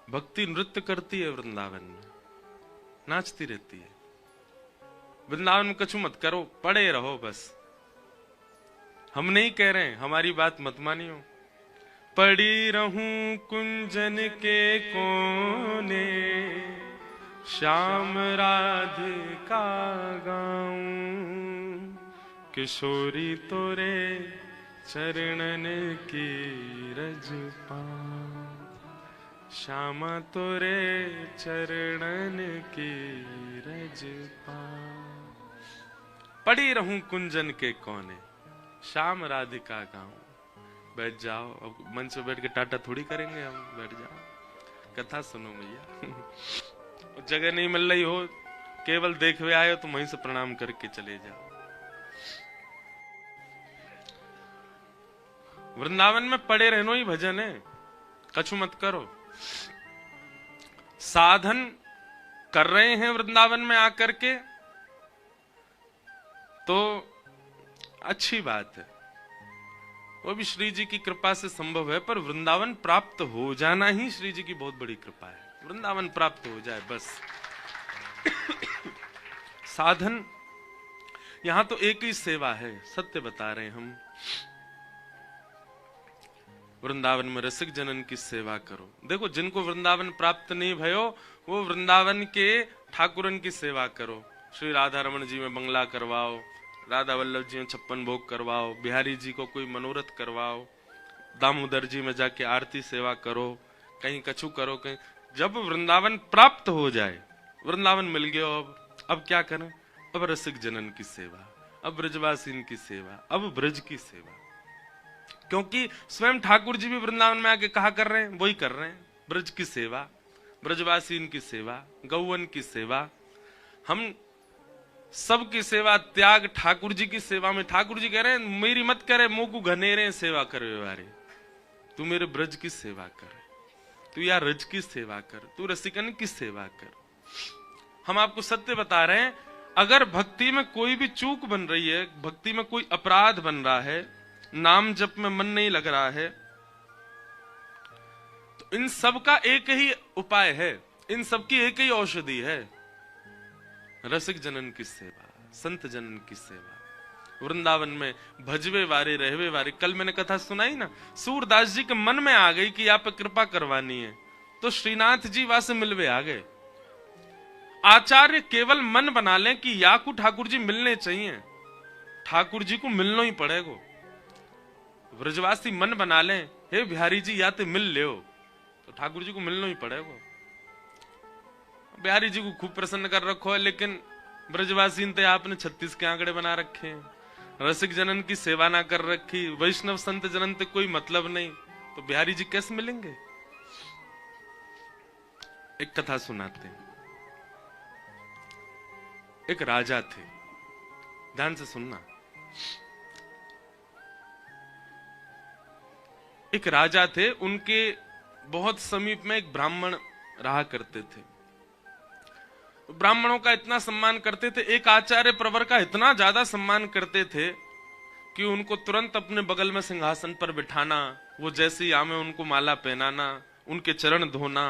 भक्ति नृत्य करती है वृंदावन में, नाचती रहती है। वृंदावन में कछु मत करो, पड़े रहो बस। हम नहीं कह रहे हैं, हमारी बात मत मानियो। पड़ी रहूं कुंजन के कोने, श्याम राधिका गाऊं, किशोरी तोरे चरणन की रज पाऊं, श्यामा तोरे चरणन की रज पाऊं। पड़ी रहूं कुंजन के कोने, श्याम राधिका गाऊं। बैठ जाओ, अब मंच पे बैठ के टाटा थोड़ी करेंगे हम, बैठ जाओ, कथा सुनो भैया। जगह नहीं मिल रही हो, केवल देखवे आए हो तो वहीं से प्रणाम करके चले जाओ। वृंदावन में पड़े रहनो ही भजन है, कछु मत करो। साधन कर रहे हैं वृंदावन में आकर के तो अच्छी बात है, वो भी श्री जी की कृपा से संभव है। पर वृंदावन प्राप्त हो जाना ही श्री जी की बहुत बड़ी कृपा है। वृंदावन प्राप्त हो जाए बस। साधन यहां तो एक ही सेवा है, सत्य बता रहे हैं हम। वृंदावन में रसिक जनन की सेवा करो। देखो, जिनको वृंदावन प्राप्त नहीं भयो, वो वृंदावन के ठाकुरन की सेवा करो। श्री राधा रमन जी में बंगला करवाओ, राधा वल्लभ जी में 56 भोग करवाओ, बिहारी जी को कोई मनोरथ करवाओ, दामोदर जी में जाके आरती सेवा करो, कहीं कछु करो, कहीं। जब वृंदावन प्राप्त हो जाए, वृंदावन मिल गया, अब क्या करें? अब रसिक जनन की सेवा, अब ब्रजवासीन की सेवा, अब ब्रज की सेवा। क्योंकि स्वयं ठाकुर जी भी वृंदावन में आके कहा कर रहे हैं, वही कर रहे हैं, ब्रज की सेवा, ब्रजवासीन की सेवा, गौवन की सेवा। हम सबकी सेवा त्याग ठाकुर जी की सेवा में। ठाकुर जी कह रहे हैं, मेरी मत करे, मोकू घनेरे सेवा करे वारे, तू मेरे ब्रज की सेवा कर, तू यार रज की सेवा कर, तू रसिकन की सेवा कर। हम आपको सत्य बता रहे हैं, अगर भक्ति में कोई भी चूक बन रही है, भक्ति में कोई अपराध बन रहा है, नाम जप में मन नहीं लग रहा है, तो इन सब का एक ही उपाय है, इन सब की एक ही औषधि है, रसिक जनन की सेवा, संत जनन की सेवा। वृंदावन में भजवे वारे रहवे वारे। कल मैंने कथा सुनाई ना, सूरदास जी के मन में आ गई कि आप पे कृपा करवानी है, तो श्रीनाथ जी वहां से मिलवे आ गए। आचार्य केवल मन बना लें कि या को ठाकुर जी मिलने चाहिए, ठाकुर जी को मिलना ही पड़ेगा। ब्रजवासी मन बना लें, हे बिहारी जी या तो मिल ले, तो ठाकुर जी को मिलना ही पड़ेगा। बिहारी जी को खूब प्रसन्न कर रखो है, लेकिन ब्रजवासी ने आपने 36 के आंकड़े बना रखे हैं, रसिक जनन की सेवा ना कर रखी, वैष्णव संत जनन से कोई मतलब नहीं, तो बिहारी जी कैसे मिलेंगे? एक कथा सुनाते हैं। एक राजा थे, ध्यान से सुनना। एक राजा थे, उनके बहुत समीप में एक ब्राह्मण रहा करते थे। ब्राह्मणों का इतना सम्मान करते थे, एक आचार्य प्रवर का इतना ज्यादा सम्मान करते थे कि उनको तुरंत अपने बगल में सिंहासन पर बिठाना, वो जैसी आमे उनको माला पहनाना, उनके चरण धोना,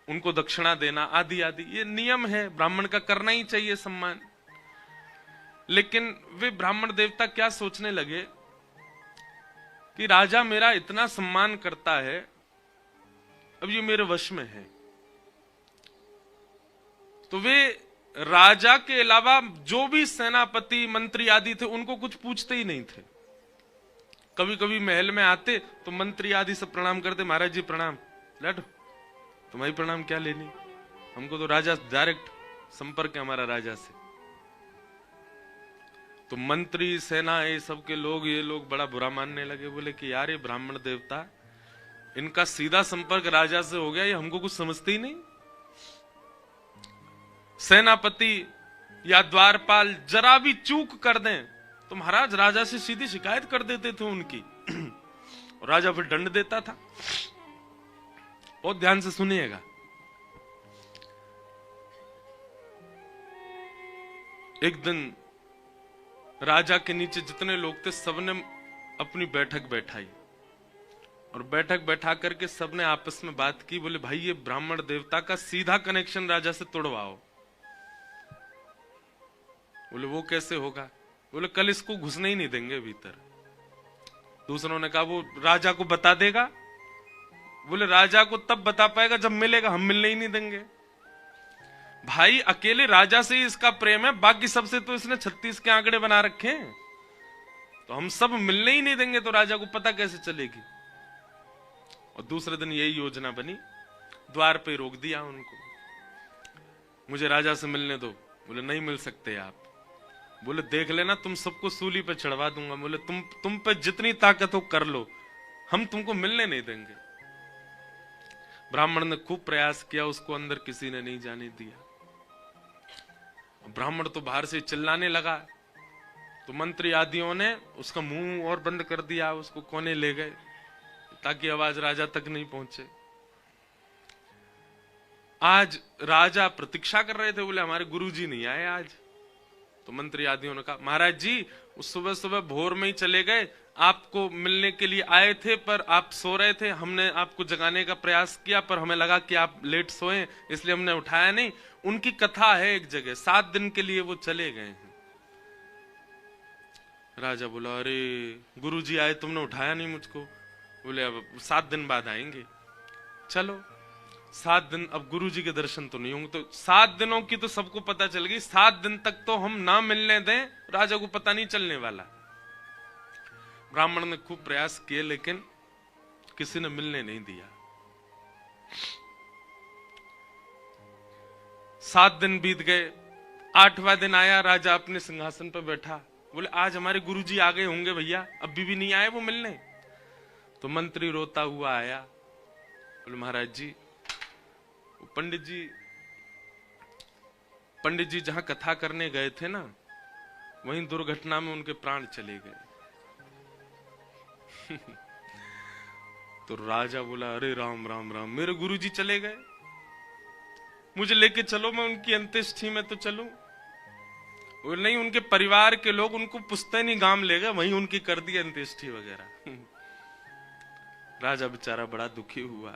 उनको दक्षिणा देना, आदि आदि। ये नियम है, ब्राह्मण का करना ही चाहिए सम्मान। लेकिन वे ब्राह्मण देवता क्या सोचने लगे कि राजा मेरा इतना सम्मान करता है, अब ये मेरे वश में है, तो वे राजा के अलावा जो भी सेनापति मंत्री आदि थे उनको कुछ पूछते ही नहीं थे। कभी कभी महल में आते तो मंत्री आदि सब प्रणाम करते, महाराज जी प्रणाम, बैठो, तुम्हारी प्रणाम क्या लेनी, हमको तो राजा डायरेक्ट संपर्क है हमारा राजा से। तो मंत्री सेना ये सब के लोग, ये लोग बड़ा बुरा मानने लगे, बोले कि यार ये ब्राह्मण देवता, इनका सीधा संपर्क राजा से हो गया, ये हमको कुछ समझते ही नहीं। सेनापति या द्वारपाल जरा भी चूक कर दें तो महाराज राजा से सीधी शिकायत कर देते थे उनकी, और राजा फिर दंड देता था। बहुत ध्यान से सुनिएगा। एक दिन राजा के नीचे जितने लोग थे सबने अपनी बैठक बैठाई, और बैठक बैठा करके सबने आपस में बात की, बोले भाई ये ब्राह्मण देवता का सीधा कनेक्शन राजा से तोड़वाओ। बोले वो कैसे होगा? बोले कल इसको घुसने ही नहीं देंगे भीतर। दूसरों ने कहा वो राजा को बता देगा। बोले राजा को तब बता पाएगा जब मिलेगा, हम मिलने ही नहीं देंगे। भाई अकेले राजा से ही इसका प्रेम है, बाकी सबसे तो इसने 36 के आंकड़े बना रखे हैं, तो हम सब मिलने ही नहीं देंगे तो राजा को पता कैसे चलेगी। और दूसरे दिन यही योजना बनी, द्वार पे रोक दिया उनको, मुझे राजा से मिलने दो। बोले नहीं मिल सकते आप। बोले देख लेना तुम सबको सूली पे चढ़वा दूंगा। बोले तुम पे जितनी ताकत हो कर लो, हम तुमको मिलने नहीं देंगे। ब्राह्मण ने खूब प्रयास किया, उसको अंदर किसी ने नहीं जाने दिया। ब्राह्मण तो बाहर से चिल्लाने लगा, तो मंत्री आदियों ने उसका मुंह और बंद कर दिया, उसको कोने ले गए ताकि आवाज राजा तक नहीं पहुंचे। आज राजा प्रतीक्षा कर रहे थे, बोले हमारे गुरुजी नहीं आए आज। तो मंत्री आदियों ने कहा महाराज जी उस सुबह सुबह भोर में ही चले गए, आपको मिलने के लिए आए थे पर आप सो रहे थे, हमने आपको जगाने का प्रयास किया पर हमें लगा कि आप लेट सोए इसलिए हमने उठाया नहीं। उनकी कथा है एक जगह, 7 दिन के लिए वो चले गए हैं। राजा बोला अरे गुरुजी आए तुमने उठाया नहीं मुझको। बोले अब 7 दिन बाद आएंगे। चलो 7 दिन, अब गुरुजी के दर्शन तो नहीं होंगे, तो 7 दिनों की तो सबको पता चल गई, 7 दिन तक तो हम ना मिलने दें, राजा को पता नहीं चलने वाला। ब्राह्मण ने खूब प्रयास किए लेकिन किसी ने मिलने नहीं दिया। 7 दिन बीत गए, 8वां दिन आया, राजा अपने सिंहासन पर बैठा। बोले आज हमारे गुरुजी आ गए होंगे भैया, अभी भी नहीं आए वो मिलने। तो मंत्री रोता हुआ आया, बोले महाराज जी पंडित जी जहां कथा करने गए थे ना, वहीं दुर्घटना में उनके प्राण चले गए। तो राजा बोला अरे राम राम राम, मेरे गुरुजी चले गए, मुझे लेके चलो, मैं उनकी अंत्येष्टि में तो चलूं। वो नहीं, उनके परिवार के लोग उनको पुश्तैनी गांव ले गए, वहीं उनकी कर दी अंत्येष्टि वगैरह। राजा बेचारा बड़ा दुखी हुआ,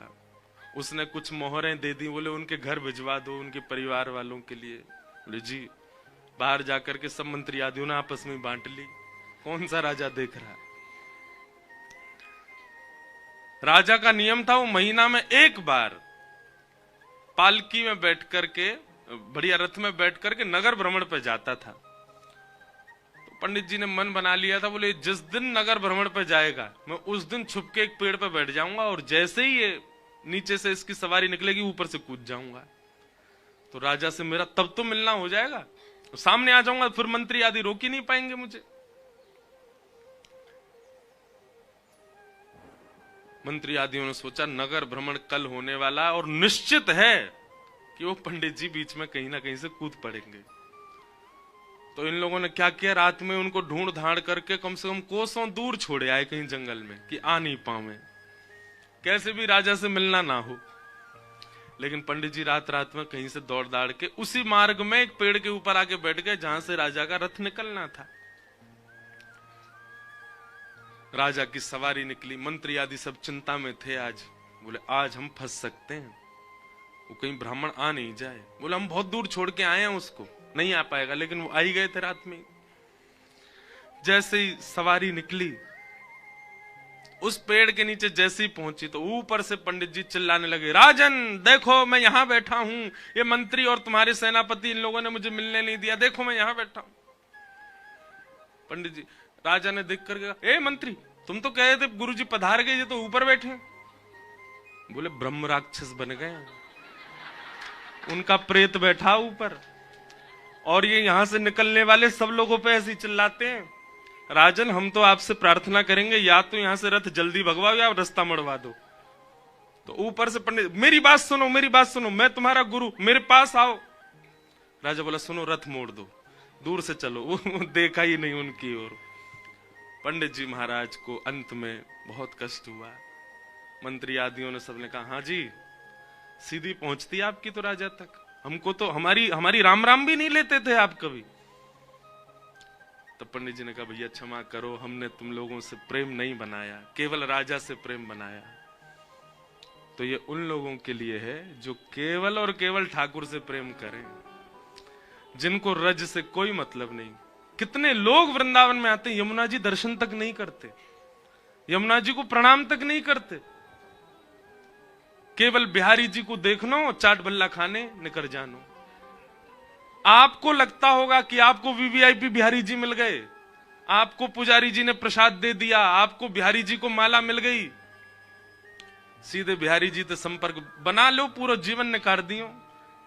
उसने कुछ मोहरें दे दी, बोले उनके घर भिजवा दो उनके परिवार वालों के लिए। बोले जी, बाहर जाकर के सब मंत्री आदियों ने आपस में बांट ली, कौन सा राजा देख रहा है। राजा का नियम था वो महीना में एक बार पालकी में बैठ करके, बढ़िया रथ में बैठ करके नगर भ्रमण पे जाता था। तो पंडित जी ने मन बना लिया था, बोले जिस दिन नगर भ्रमण पे जाएगा मैं उस दिन छुप के एक पेड़ पे बैठ जाऊंगा और जैसे ही ये नीचे से इसकी सवारी निकलेगी ऊपर से कूद जाऊंगा, तो राजा से मेरा तब तो मिलना हो जाएगा, तो सामने आ जाऊंगा, फिर मंत्री आदि रोक ही नहीं पाएंगे मुझे। मंत्री आदियों ने सोचा नगर भ्रमण कल होने वाला और निश्चित है कि वो पंडित जी बीच में कहीं ना कहीं से कूद पड़ेंगे। तो इन लोगों ने क्या किया, रात में उनको ढूंढ धाड़ करके कम से कम कोसों दूर छोड़े आए कहीं जंगल में कि आ नहीं पावे, कैसे भी राजा से मिलना ना हो। लेकिन पंडित जी रात रात में कहीं से दौड़ दाड़ के उसी मार्ग में एक पेड़ के ऊपर आके बैठ गए जहां से राजा का रथ निकलना था। राजा की सवारी निकली, मंत्री आदि सब चिंता में थे। आज बोले आज हम फंस सकते हैं, वो कहीं ब्राह्मण आ नहीं जाए। बोले हम बहुत दूर छोड़ के आए हैं उसको, नहीं आ पाएगा। लेकिन वो आ ही गए थे रात में। जैसे ही सवारी निकली, उस पेड़ के नीचे जैसे ही पहुंची तो ऊपर से पंडित जी चिल्लाने लगे, राजन देखो मैं यहां बैठा हूं, ये मंत्री और तुम्हारे सेनापति इन लोगों ने मुझे मिलने नहीं दिया, देखो मैं यहां बैठा हूं। पंडित जी, राजा ने देख कर कहा, ए मंत्री तुम तो कह रहे थे गुरुजी पधार गए, ये तो ऊपर बैठे। बोले ब्रह्म राक्षस बन गए, उनका प्रेत बैठा ऊपर और ये यहां से निकलने वाले सब लोगों पे ऐसे चिल्लाते हैं। राजन हम तो आपसे प्रार्थना करेंगे, या तो यहां से रथ जल्दी भगवाओ या रास्ता मड़वा दो। तो ऊपर से पंडित, मेरी बात सुनो, मेरी बात सुनो, मैं तुम्हारा गुरु, मेरे पास आओ। राजा बोला सुनो, रथ मोड़ दो, दूर से चलो। वो देखा ही नहीं उनकी ओर। पंडित जी महाराज को अंत में बहुत कष्ट हुआ। मंत्री आदियों ने सबने कहा, हाँ जी सीधी पहुंचती आपकी तो राजा तक, हमको तो हमारी राम राम भी नहीं लेते थे आप कभी। तब पंडित जी ने कहा भैया क्षमा करो, हमने तुम लोगों से प्रेम नहीं बनाया, केवल राजा से प्रेम बनाया। तो ये उन लोगों के लिए है जो केवल और केवल ठाकुर से प्रेम करें, जिनको रज से कोई मतलब नहीं। कितने लोग वृंदावन में आते हैं, यमुना जी दर्शन तक नहीं करते, यमुना जी को प्रणाम तक नहीं करते, केवल बिहारी जी को देखनो और चाट बल्ला खाने निकल जानो। आपको लगता होगा कि आपको वीवीआईपी बिहारी जी मिल गए, आपको पुजारी जी ने प्रसाद दे दिया, आपको बिहारी जी को माला मिल गई, सीधे बिहारी जी से संपर्क बना लो, पूरा जीवन निकाल दियो।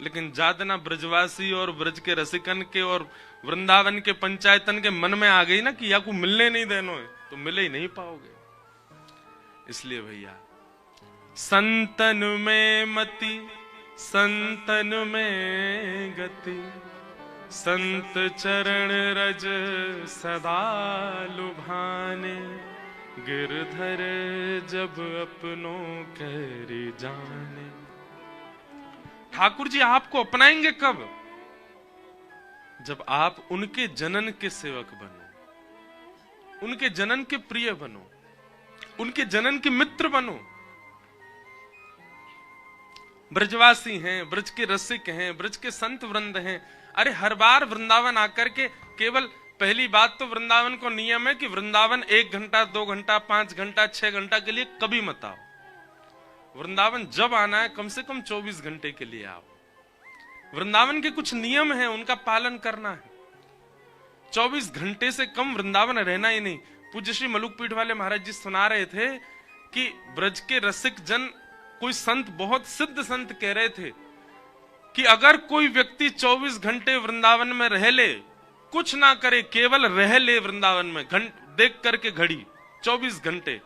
लेकिन जातना ब्रजवासी और ब्रज के रसिकन के और वृंदावन के पंचायतन के मन में आ गई ना कि या को मिलने नहीं देनो है, तो मिले ही नहीं पाओगे। इसलिए भैया संतन में मति, संतन में गति, संत चरण रज सदा लुभाने, गिरधर जब अपनों कहरी जाने। ठाकुर जी आपको अपनाएंगे कब? जब आप उनके जनन के सेवक बनो, उनके जनन के प्रिय बनो, उनके जनन के मित्र बनो। ब्रजवासी हैं, ब्रज के रसिक हैं, ब्रज के संत वृंद हैं। अरे हर बार वृंदावन आकर के केवल पहली बात तो वृंदावन को नियम है कि वृंदावन 1 घंटा 2 घंटा 5 घंटा 6 घंटा के लिए कभी मत आओ। वृंदावन जब आना है कम से कम 24 घंटे के लिए आओ। वृंदावन के कुछ नियम हैं, उनका पालन करना है। 24 घंटे से कम वृंदावन रहना ही नहीं। पूज्य श्री मलुक पीठ वाले महाराज जी सुना रहे थे कि ब्रज के रसिक जन, कोई संत, बहुत सिद्ध संत कह रहे थे कि अगर कोई व्यक्ति 24 घंटे वृंदावन में रह ले, कुछ ना करे, केवल रह ले वृंदावन में, देख करके घड़ी 24 घंटे,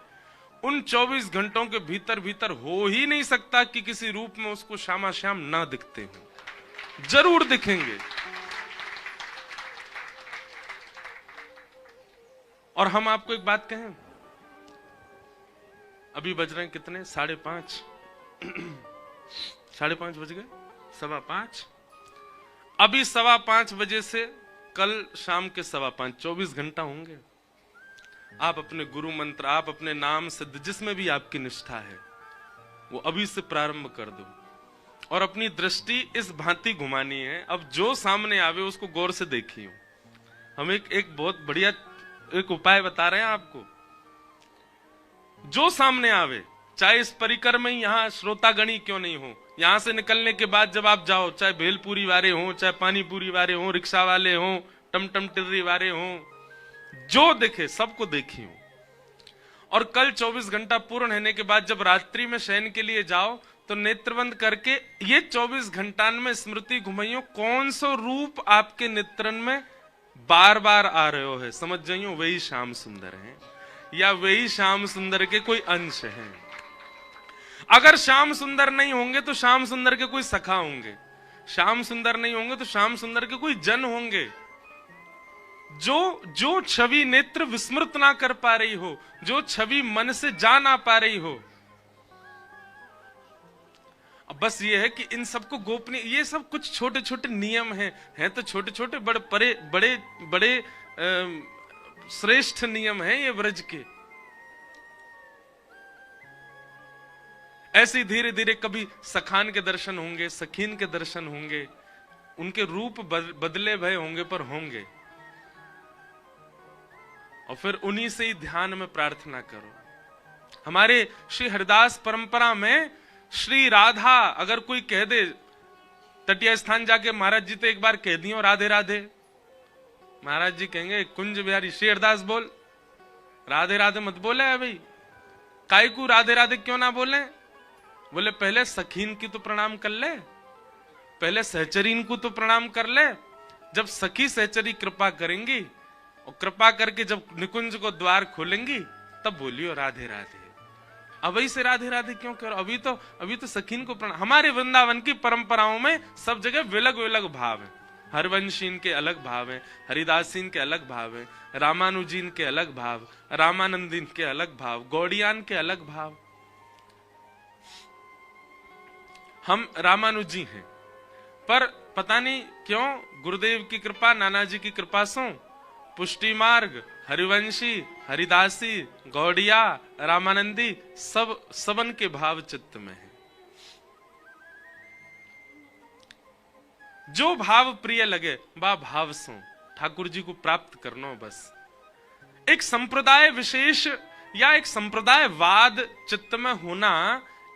उन 24 घंटों के भीतर भीतर हो ही नहीं सकता कि किसी रूप में उसको श्यामा श्याम ना दिखते हो। जरूर दिखेंगे। और हम आपको एक बात कहें, अभी बज रहे हैं कितने? 5:30 5:30 बज गए, 5:15। अभी 5:15 बजे से कल शाम के 5:15 24 घंटा होंगे। आप अपने गुरु मंत्र, आप अपने नाम सिद्ध, जिसमें भी आपकी निष्ठा है, वो अभी से प्रारंभ कर दो और अपनी दृष्टि इस भांति घुमानी है। अब जो सामने आवे उसको गौर से देखियो। हम एक बहुत बढ़िया एक उपाय बता रहे हैं आपको। जो सामने आवे, चाहे इस परिकर में यहाँ श्रोतागणी क्यों नहीं हो, यहां से निकलने के बाद जब आप जाओ, चाहे भेलपुरी वाले हो, चाहे पानीपुरी वाले हो, रिक्शा वाले हो, टमटम टिर्री वाले हो, जो देखे सबको देखियो। और कल 24 घंटा पूर्ण होने के बाद जब रात्रि में शयन के लिए जाओ तो नेत्रबंद करके ये 24 घंटा में स्मृति घुमाइयो, कौन सा रूप आपके नेत्रन में बार बार आ रहे हो है, समझ जाइयो वही श्याम सुंदर है या वही श्याम सुंदर के कोई अंश है। अगर श्याम सुंदर नहीं होंगे तो श्याम सुंदर के कोई सखा होंगे, श्याम सुंदर नहीं होंगे तो श्याम सुंदर के कोई जन होंगे। जो छवि नेत्र विस्मृत ना कर पा रही हो, जो छवि मन से जा ना पा रही हो, अब बस ये है कि इन सबको गोपनीय, ये सब कुछ छोटे छोटे नियम हैं तो छोटे छोटे बड़े बड़े बड़े श्रेष्ठ नियम हैं ये ब्रज के। ऐसे धीरे धीरे कभी सखान के दर्शन होंगे, सखीन के दर्शन होंगे, उनके रूप बदले भय होंगे पर होंगे। और फिर उन्हीं से ही ध्यान में प्रार्थना करो। हमारे श्री हरिदास परंपरा में श्री राधा अगर कोई कह दे, तटीय स्थान जाके महाराज जी तो एक बार कह दियो राधे राधे, महाराज जी कहेंगे कुंज बिहारी श्री हरिदास बोल, राधे राधे मत बोले है भाई। काय को राधे राधे क्यों ना बोले? बोले पहले सखीन की तो प्रणाम कर ले, पहले सहचरीन को तो प्रणाम कर ले। जब सखी सहचरी कृपा करेंगी और कृपा करके जब निकुंज को द्वार खोलेंगी तब बोलियो राधे राधे। अभी से राधे राधे क्यों करो? अभी तो सखीन को प्रणाम। हमारे वृंदावन की परंपराओं में सब जगह विलग विलग भाव है। हरवंशीन के अलग भाव है, हरिदासीन के अलग भाव है, रामानुजीन के अलग भाव, रामानंदीन के अलग भाव, गौड़ियान के अलग भाव। हम रामानुजी हैं, पर पता नहीं क्यों गुरुदेव की कृपा, नाना जी की कृपा से पुष्टि मार्ग, हरिवंशी, हरिदासी, गौड़िया, रामानंदी, सब सबन के भाव चित्त में है। जो भाव प्रिय लगे वह भाव सो ठाकुर जी को प्राप्त करना। बस एक संप्रदाय विशेष या एक संप्रदायवाद चित्त में होना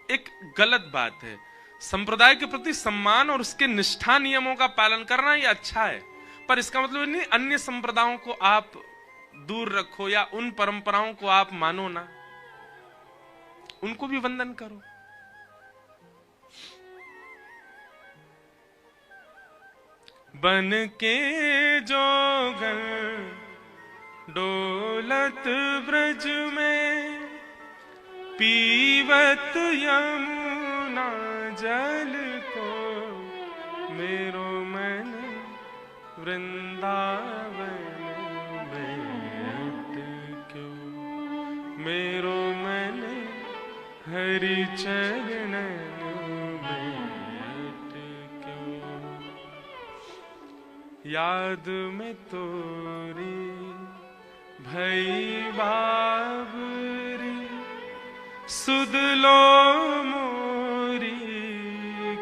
एक गलत बात है। संप्रदाय के प्रति सम्मान और उसके निष्ठा नियमों का पालन करना ये अच्छा है, पर इसका मतलब नहीं अन्य संप्रदायों को आप दूर रखो या उन परंपराओं को आप मानो ना, उनको भी वंदन करो। बन के जोगन डोलत ब्रज में, पीवत यमुना जल को, मेरो मन वृंदावन में अटक्यो, मेरो मन हरि चरणन में अटक्यो। याद में तोरी भई बाबरी, सुध लो मोरी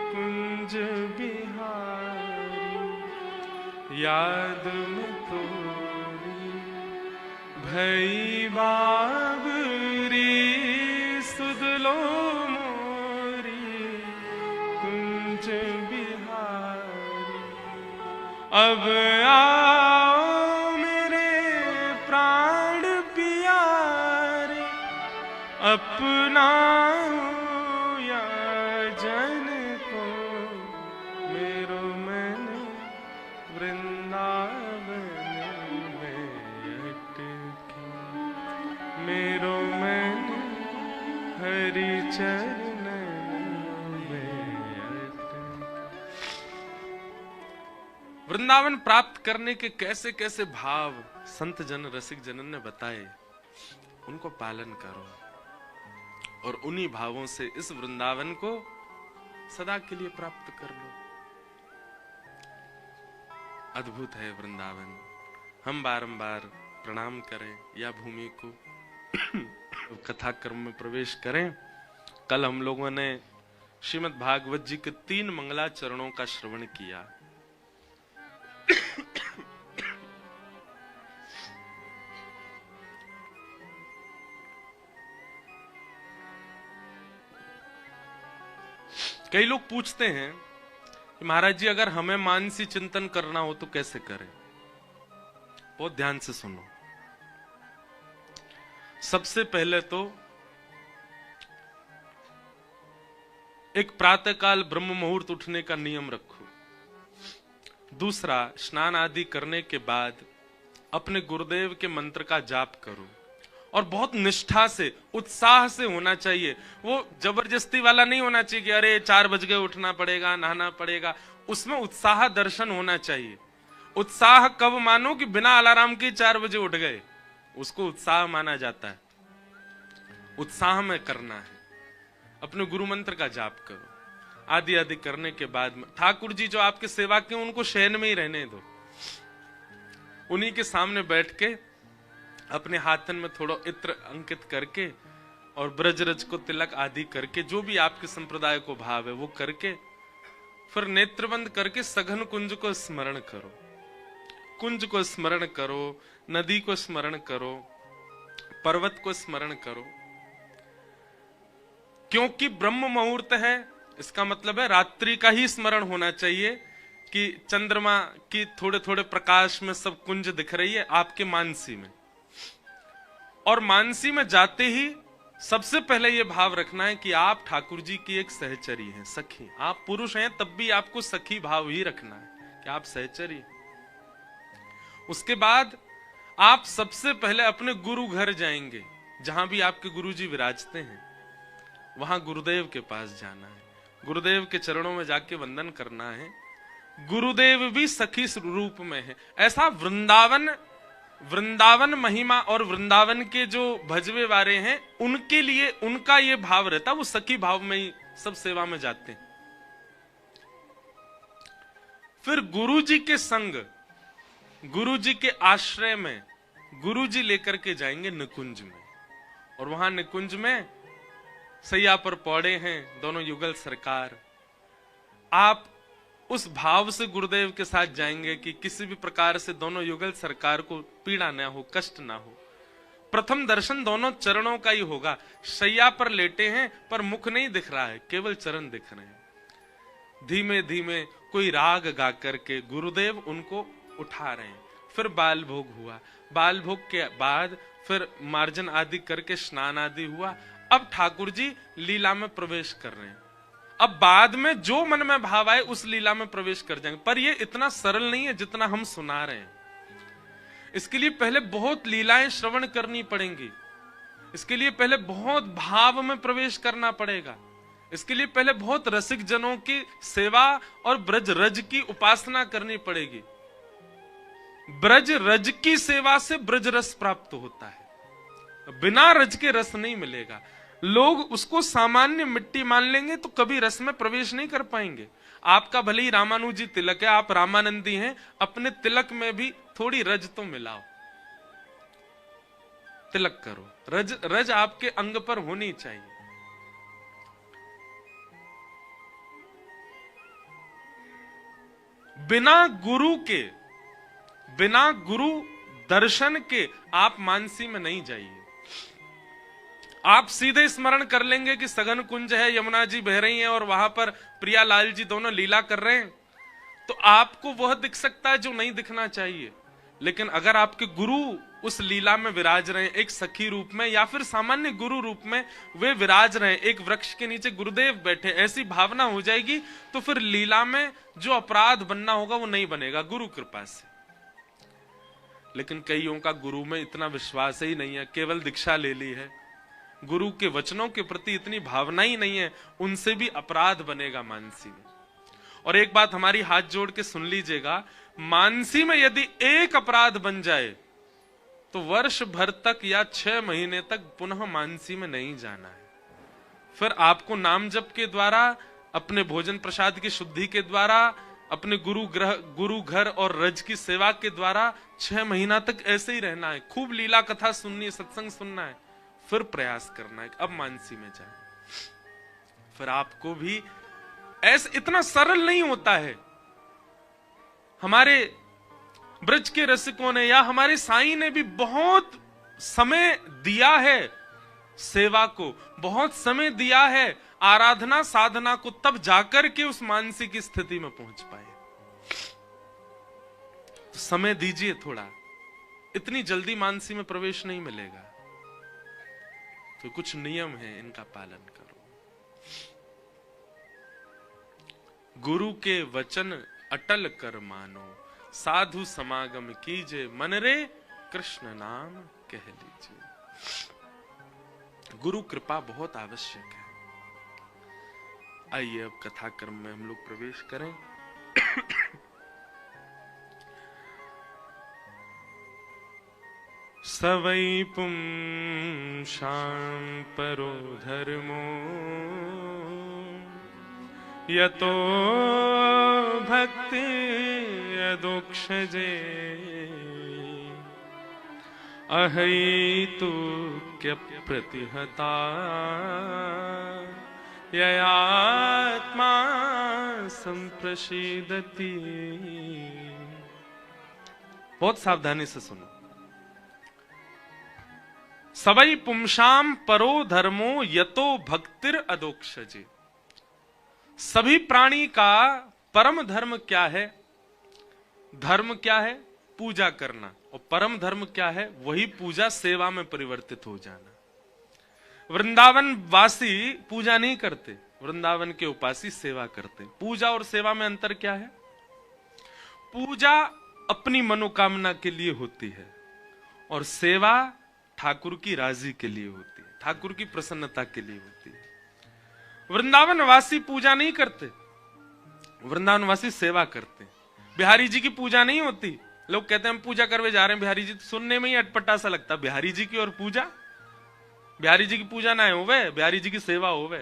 कुंज बिहारी। याद में तोरी भई बाबरी, सुध लो मोरी कुंज बिहारी। अब आओ मेरे प्राण प्यारे, अपनाओ या जन को, मेरो मन वृंदावन में अटके, मेरो मन हरि चरणन में अटके। वृंदावन प्राप्त करने के कैसे कैसे भाव संत जन रसिक जनन ने बताए, उनको पालन करो और उन्हीं भावों से इस वृंदावन को सदा के लिए प्राप्त कर लो। अद्भुत है वृंदावन। हम बारंबार प्रणाम करें या भूमि को कथा कर्म में प्रवेश करें। कल हम लोगों ने श्रीमद् भागवत जी के 3 मंगला चरणों का श्रवण किया। कई लोग पूछते हैं कि महाराज जी अगर हमें मानसी चिंतन करना हो तो कैसे करें। बहुत ध्यान से सुनो। सबसे पहले तो एक प्रातःकाल ब्रह्म मुहूर्त उठने का नियम रखो। दूसरा, स्नान आदि करने के बाद अपने गुरुदेव के मंत्र का जाप करो और बहुत निष्ठा से उत्साह से होना चाहिए। वो जबरदस्ती वाला नहीं होना चाहिए कि अरे 4 बज गए उठना पड़ेगा, नहाना पड़ेगा। उसमें उत्साह दर्शन होना चाहिए। उत्साह कब मानो कि बिना अलार्म के 4 बजे उठ गए, उसको उत्साह माना जाता है। उत्साह में करना है। अपने गुरु मंत्र का जाप करो। आदि आदि करने के बाद में ठाकुर जी जो आपके सेवा के उनको शयन में ही रहने दो। उन्हीं के सामने बैठ के अपने हाथन में थोड़ा इत्र अंकित करके और ब्रजरज को तिलक आदि करके, जो भी आपके संप्रदाय को भाव है वो करके, फिर नेत्रबंद करके सघन कुंज को स्मरण करो। कुंज को स्मरण करो, नदी को स्मरण करो, पर्वत को स्मरण करो। क्योंकि ब्रह्म मुहूर्त है, इसका मतलब है रात्रि का ही स्मरण होना चाहिए कि चंद्रमा की थोड़े थोड़े प्रकाश में सब कुंज दिख रही है आपके मानसी में। और मानसी में जाते ही सबसे पहले यह भाव रखना है कि आप ठाकुर जी की एक सहचरी हैं, सखी। आप पुरुष हैं तब भी आपको सखी भाव ही रखना है कि आप सहचरी। उसके बाद आप सबसे पहले अपने गुरु घर जाएंगे, जहां भी आपके गुरु जी विराजते हैं वहां गुरुदेव के पास जाना है। गुरुदेव के चरणों में जाके वंदन करना है। गुरुदेव भी सखी रूप में है। ऐसा वृंदावन महिमा और वृंदावन के जो भजवे वाले हैं उनके लिए उनका ये भाव रहता, वो सखी भाव में ही सब सेवा में जाते हैं। फिर गुरु जी के संग गुरु जी के आश्रय में गुरु जी लेकर के जाएंगे निकुंज में, और वहां निकुंज में सैया पर पौड़े हैं दोनों युगल सरकार। आप उस भाव से गुरुदेव के साथ जाएंगे कि किसी भी प्रकार से दोनों युगल सरकार को पीड़ा ना हो, कष्ट ना हो। प्रथम दर्शन दोनों चरणों का ही होगा। शैया पर लेटे हैं पर मुख नहीं दिख रहा है, केवल चरण दिख रहे हैं। धीमे धीमे कोई राग गा करके गुरुदेव उनको उठा रहे हैं। फिर बाल भोग हुआ, बाल भोग के बाद फिर मार्जन आदि करके स्नान आदि हुआ। अब ठाकुर जी लीला में प्रवेश कर रहे हैं। अब बाद में जो मन में भाव आए उस लीला में प्रवेश कर जाएंगे, पर ये इतना सरल नहीं है जितना हम सुना रहे हैं। इसके लिए पहले बहुत लीलाएं श्रवण करनी पड़ेंगी, इसके लिए पहले बहुत भाव में प्रवेश करना पड़ेगा, इसके लिए पहले बहुत रसिक जनों की सेवा और ब्रज रज की उपासना करनी पड़ेगी। ब्रज रज की सेवा से ब्रज रस प्राप्त होता है, बिना रज के रस नहीं मिलेगा। लोग उसको सामान्य मिट्टी मान लेंगे तो कभी रस में प्रवेश नहीं कर पाएंगे। आपका भले ही रामानुजी तिलक है, आप रामानंदी हैं, अपने तिलक में भी थोड़ी रज तो मिलाओ, तिलक करो, रज रज आपके अंग पर होनी चाहिए। बिना गुरु के, बिना गुरु दर्शन के आप मानसी में नहीं जाइए। आप सीधे स्मरण कर लेंगे कि सघन कुंज है, यमुना जी बह रही हैं और वहां पर प्रियालाल जी दोनों लीला कर रहे हैं, तो आपको वह दिख सकता है जो नहीं दिखना चाहिए। लेकिन अगर आपके गुरु उस लीला में विराज रहे हैं, एक सखी रूप में या फिर सामान्य गुरु रूप में वे विराज रहे हैं, एक वृक्ष के नीचे गुरुदेव बैठे, ऐसी भावना हो जाएगी तो फिर लीला में जो अपराध बनना होगा वो नहीं बनेगा गुरु कृपा से। लेकिन कईयों का गुरु में इतना विश्वास ही नहीं है, केवल दीक्षा ले ली है, गुरु के वचनों के प्रति इतनी भावना ही नहीं है, उनसे भी अपराध बनेगा मानसी में। और एक बात हमारी हाथ जोड़ के सुन लीजिएगा, मानसी में यदि एक अपराध बन जाए तो वर्ष भर तक या 6 महीने तक पुनः मानसी में नहीं जाना है। फिर आपको नाम जप के द्वारा, अपने भोजन प्रसाद की शुद्धि के द्वारा, अपने गुरु घर और रज की सेवा के द्वारा 6 महीना तक ऐसे ही रहना है। खूब लीला कथा सुननी है, सत्संग सुनना है, फिर प्रयास करना है अब मानसी में जाए। फिर आपको भी ऐसा इतना सरल नहीं होता है। हमारे ब्रज के रसिकों ने या हमारे साईं ने भी बहुत समय दिया है सेवा को, बहुत समय दिया है आराधना साधना को, तब जाकर के उस मानसी की स्थिति में पहुंच पाए। तो समय दीजिए थोड़ा, इतनी जल्दी मानसी में प्रवेश नहीं मिलेगा। तो कुछ नियम है, इनका पालन करो। गुरु के वचन अटल कर मानो, साधु समागम कीजिए, मन रे कृष्ण नाम कह लीजिए। गुरु कृपा बहुत आवश्यक है। आइए अब कथा क्रम में हम लोग प्रवेश करें। सवै पुंसां परो धर्मो यतो भक्ति यदोक्षजे अहैतुक्य प्रतिहता ययात्मा संप्रसीदति। बहुत सावधानी से सुनो। सवै पुंसां परो धर्मो यतो भक्तिर अदोक्षजे। सभी प्राणी का परम धर्म क्या है? धर्म क्या है? पूजा करना। और परम धर्म क्या है? वही पूजा सेवा में परिवर्तित हो जाना। वृंदावन वासी पूजा नहीं करते, वृंदावन के उपासी सेवा करते। पूजा और सेवा में अंतर क्या है? पूजा अपनी मनोकामना के लिए होती है और सेवा ठाकुर की राजी के लिए होती है, ठाकुर की प्रसन्नता के लिए होती है। वृंदावन वासी पूजा नहीं करते, वृंदावन वासी सेवा करते। बिहारी जी की पूजा नहीं होती। लोग कहते हैं हम पूजा करवे जा रहे हैं बिहारी जी, तो सुनने में ही अटपटा सा लगता। बिहारी जी की और पूजा, बिहारी जी की पूजा ना होवे, बिहारी जी की सेवा होवे,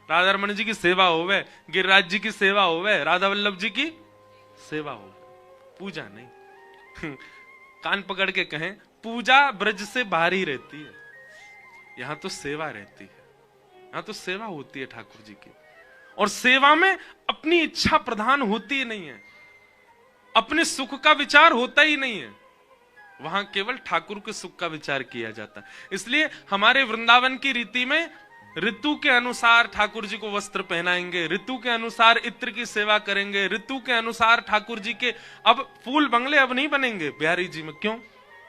राधा रमन जी की सेवा होवे, गिरिराज जी की सेवा होवे, राधा वल्लभ जी की सेवा होवे, पूजा नहीं। कान पकड़ के कहें, पूजा ब्रज से बाहर ही रहती है, यहां तो सेवा रहती है, यहां तो सेवा होती है ठाकुर जी की। और सेवा में अपनी इच्छा प्रधान होती ही नहीं है, अपने सुख का विचार होता ही नहीं है, वहां केवल ठाकुर के सुख का विचार किया जाता है। इसलिए हमारे वृंदावन की रीति में ऋतु के अनुसार ठाकुर जी को वस्त्र पहनाएंगे, ऋतु के अनुसार इत्र की सेवा करेंगे, ऋतु के अनुसार ठाकुर जी के अब फूल बंगले अब नहीं बनेंगे बिहारी जी में। क्यों?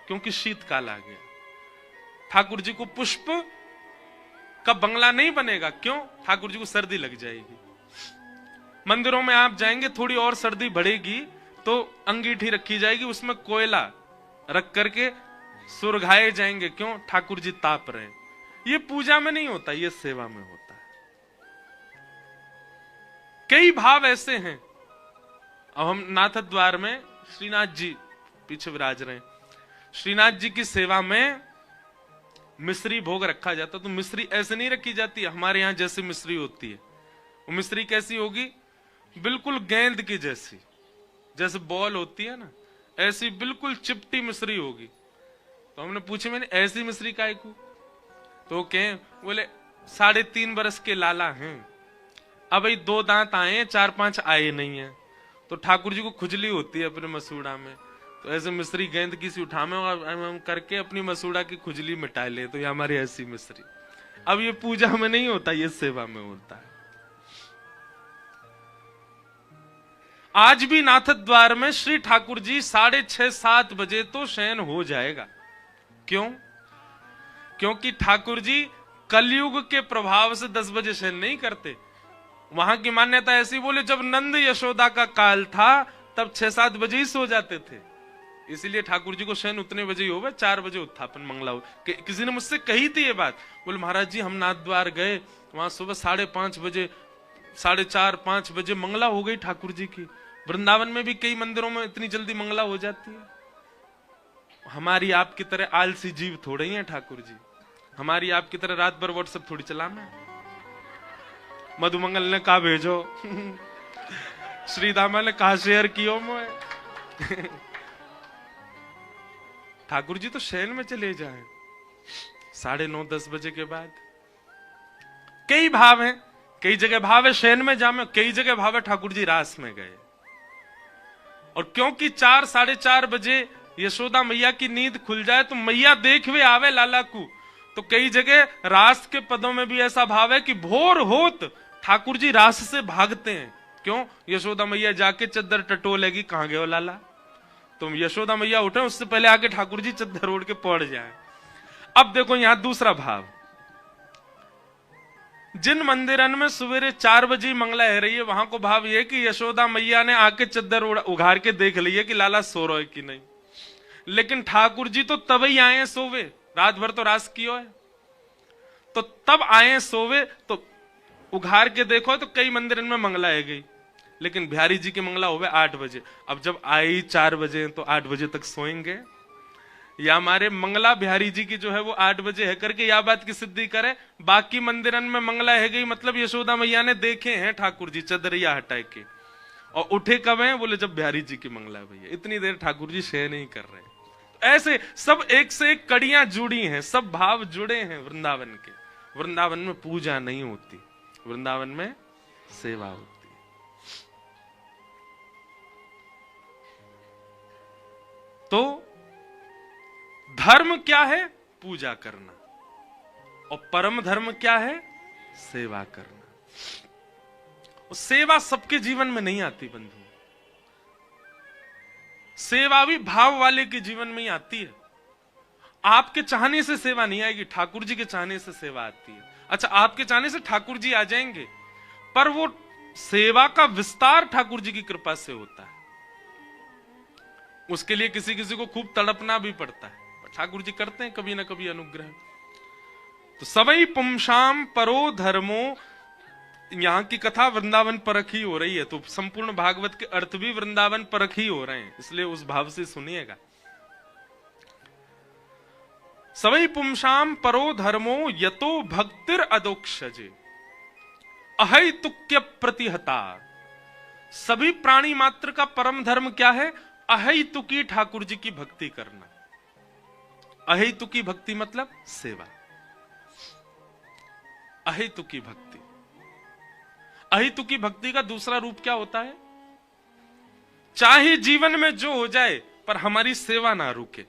क्योंकि शीतकाल आ गया। ठाकुर जी को पुष्प का बंगला नहीं बनेगा। क्यों? ठाकुर जी को सर्दी लग जाएगी। मंदिरों में आप जाएंगे, थोड़ी और सर्दी बढ़ेगी तो अंगीठी रखी जाएगी, उसमें कोयला रख करके सुरघाए जाएंगे। क्यों? ठाकुर जी ताप रहे। ये पूजा में नहीं होता, ये सेवा में होता है। कई भाव ऐसे हैं। अब हम नाथ द्वार में श्रीनाथ जी पीछे विराज रहे हैं, श्रीनाथ जी की सेवा में मिश्री भोग रखा जाता, तो मिश्री ऐसे नहीं रखी जाती हमारे यहां जैसी मिश्री होती है। वो मिश्री कैसी होगी? बिल्कुल गेंद की जैसी, जैसे बॉल होती है ना, ऐसी बिल्कुल चिपटी मिश्री होगी। तो हमने पूछे, मैंने ऐसी मिश्री काहे को? तो कहें, बोले 3.5 बरस के लाला हैं, अब 2 दांत आए, 4-5 आए नहीं है, तो ठाकुर जी को खुजली होती है अपने मसूड़ा में, तो ऐसे मिश्री गेंद की सी उठावे और हम करके अपनी मसूड़ा की खुजली मिटा ले, तो ये हमारी ऐसी मिश्री। अब ये पूजा में नहीं होता, ये सेवा में होता है। आज भी नाथ द्वार में श्री ठाकुर जी 6:30-7 बजे तो शयन हो जाएगा। क्यों? क्योंकि ठाकुर जी कलयुग के प्रभाव से 10 बजे शयन नहीं करते। वहां की मान्यता ऐसी, बोले जब नंद यशोदा का काल था तब 6-7 बजे ही सो जाते थे, इसलिए ठाकुर जी को शयन उतने बजे ही होगा, 4 बजे उत्थापन मंगला हो। किसी ने मुझसे कही थी ये बात, बोले महाराज जी हम नाथ द्वार गए, वहां सुबह 5:30 बजे, 4:30-5 बजे मंगला हो गई ठाकुर जी की। वृंदावन में भी कई मंदिरों में इतनी जल्दी मंगला हो जाती है। हमारी आपकी तरह आलसी जीव थोड़े ही हैं ठाकुर जी, हमारी आपकी तरह रात भर व्हाट्सएप थोड़ी चलाना है। मधुमंगल ने कहा भेजो श्रीधामा ने कहा शेयर कियो मोए ठाकुर जी तो शयन में चले जाए 9:30-10 बजे के बाद। कई भाव हैं, कई जगह भाव है शयन में जामे, कई जगह भाव है ठाकुर जी रास में गए। और क्योंकि 4-4:30 बजे यशोदा मैया की नींद खुल जाए तो मैया देख वे आवे लाला को, तो कई जगह रास के पदों में भी ऐसा भाव है कि भोर होत ठाकुर जी रास से भागते हैं। क्यों? यशोदा मैया जाके चद्दर टटोलेगी, कहां गए हो लाला, तो यशोदा मैया उठे उससे पहले आके ठाकुर जी चद्दर ओढ़ के पड़ जाए। अब देखो यहां दूसरा भाव, जिन मंदिरन में सवेरे 4 बजे मंगला है रही है, वहां को भाव यह कि यशोदा मैया ने आके चद्दर उघार के देख ली है कि लाला सो रहा है कि नहीं। लेकिन ठाकुर जी तो तब ही आए सोवे, रात भर तो रास कियो है, तो तब आए सोवे, तो उघार के देखो तो कई मंदिरन में मंगला है गई, लेकिन बिहारी जी की मंगला होवे 8 बजे। अब जब आई 4 बजे तो 8 बजे तक सोएंगे, या हमारे मंगला बिहारी जी की जो है वो 8 बजे है करके या बात की सिद्धि करे। बाकी मंदिरन में मंगला है गई, मतलब यशोदा मैया ने देखे हैं ठाकुर जी चदरिया हटाए के, और उठे कब हैं? बोले जब बिहारी जी की मंगला है भैया, इतनी देर ठाकुर जी शयन नहीं कर रहे। ऐसे सब एक से एक कड़ियां जुड़ी हैं, सब भाव जुड़े हैं वृंदावन के। वृंदावन में पूजा नहीं होती, वृंदावन में सेवा होती। तो धर्म क्या है? पूजा करना। और परम धर्म क्या है? सेवा करना। और सेवा सबके जीवन में नहीं आती बंधु, सेवा भी भाव वाले के जीवन में ही आती है। आपके चाहने से सेवा नहीं आएगी, ठाकुर जी के चाहने से सेवा आती है। अच्छा, आपके चाहने से ठाकुर जी आ जाएंगे, पर वो सेवा का विस्तार ठाकुर जी की कृपा से होता है। उसके लिए किसी किसी को खूब तड़पना भी पड़ता है, ठाकुर जी करते हैं कभी ना कभी अनुग्रह। तो सवई पुंसाम परो धर्मो, यहां की कथा वृंदावन परख ही हो रही है, तो संपूर्ण भागवत के अर्थ भी वृंदावन परख ही हो रहे हैं, इसलिए उस भाव से सुनिएगा। सवई पुंसाम परो धर्मो यतो भक्तिर अदोक्षजे अहैतुक्य प्रतिहता। सभी प्राणी मात्र का परम धर्म क्या है? अहेतुकी ठाकुर जी की भक्ति करना। अहेतुकी भक्ति मतलब सेवा। अहेतुकी भक्ति, अहेतुकी भक्ति का दूसरा रूप क्या होता है? चाहे जीवन में जो हो जाए पर हमारी सेवा ना रुके।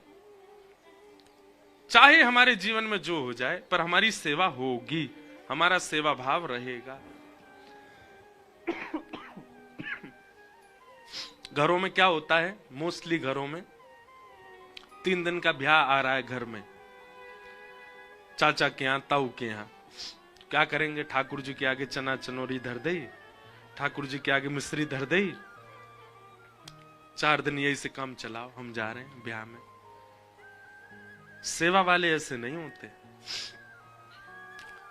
चाहे हमारे जीवन में जो हो जाए पर हमारी सेवा होगी, हमारा सेवा भाव रहेगा। घरों में क्या होता है, मोस्टली घरों में 3 दिन का ब्याह आ रहा है घर में, चाचा के यहाँ, ताऊ के यहाँ, क्या करेंगे? ठाकुर जी के आगे चना चनोरी धर दे, ठाकुर जी के आगे मिश्री धर दे, 4 दिन यही से काम चलाओ, हम जा रहे हैं ब्याह में। सेवा वाले ऐसे नहीं होते।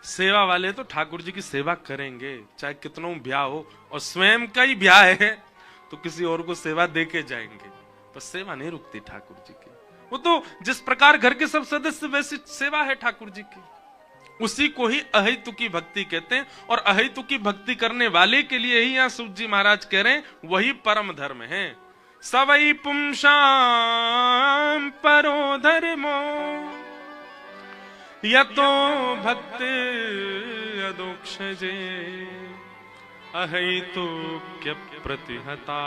सेवा वाले तो ठाकुर जी की सेवा करेंगे, चाहे कितनों ब्याह हो, और स्वयं का ही ब्याह है तो किसी और को सेवा दे के जाएंगे, पर सेवा नहीं रुकती ठाकुर जी की। वो तो जिस प्रकार घर के सब सदस्य वैसी सेवा है ठाकुर जी की, उसी को ही अहेतुकी भक्ति कहते हैं। और अहेतुकी भक्ति करने वाले के लिए ही यहाँ सूत जी महाराज कह रहे हैं वही परम धर्म है। सवई पुंसाम परो धर्मो यतो भक्ति अदोक्षजे अहेतुक्य प्रतिहता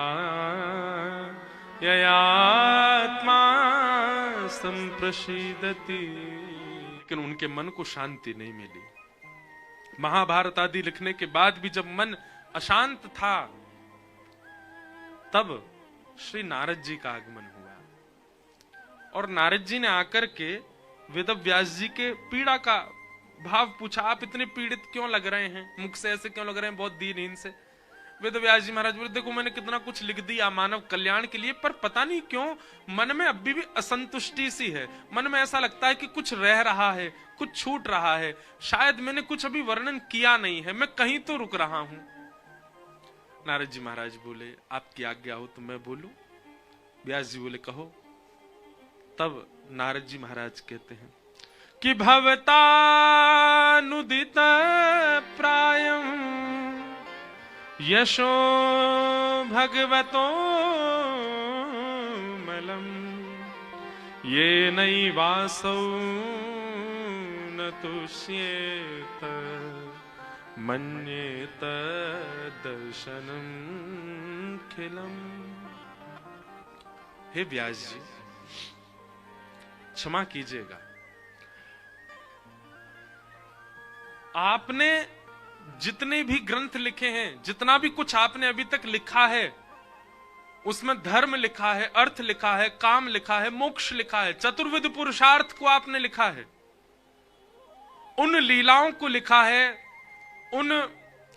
ययात्मा संप्रसीदति। लेकिन उनके मन को शांति नहीं मिली। महाभारत आदि लिखने के बाद भी जब मन अशांत था, तब श्री नारद जी का आगमन हुआ, और नारद जी ने आकर के वेद व्यास जी के पीड़ा का भाव पूछा। आप इतने पीड़ित क्यों लग रहे हैं, मुख से ऐसे क्यों लग रहे हैं, बहुत दीनहीन से। वेद व्यास जी महाराज बोले, देखो मैंने कितना कुछ लिख दिया मानव कल्याण के लिए, पर पता नहीं क्यों मन में अभी भी असंतुष्टि सी है। मन में ऐसा लगता है कि कुछ रह रहा है, कुछ छूट रहा है, शायद मैंने कुछ अभी वर्णन किया नहीं है, मैं कहीं तो रुक रहा हूं। नारद जी महाराज बोले, आपकी आज्ञा हो तो मैं बोलूं? व्यास जी बोले, कहो। तब नारद जी महाराज कहते हैं कि भवतानुदित प्रायं यशो भगवतो मलम ये नैवासौ न तुष्येत मन्येत दर्शनम खिलम। हे व्यास जी, क्षमा कीजिएगा, आपने जितने भी ग्रंथ लिखे हैं, जितना भी कुछ आपने अभी तक लिखा है, उसमें धर्म लिखा है, अर्थ लिखा है, काम लिखा है, मोक्ष लिखा है, चतुर्विध पुरुषार्थ को आपने लिखा है, उन लीलाओं को लिखा है, उन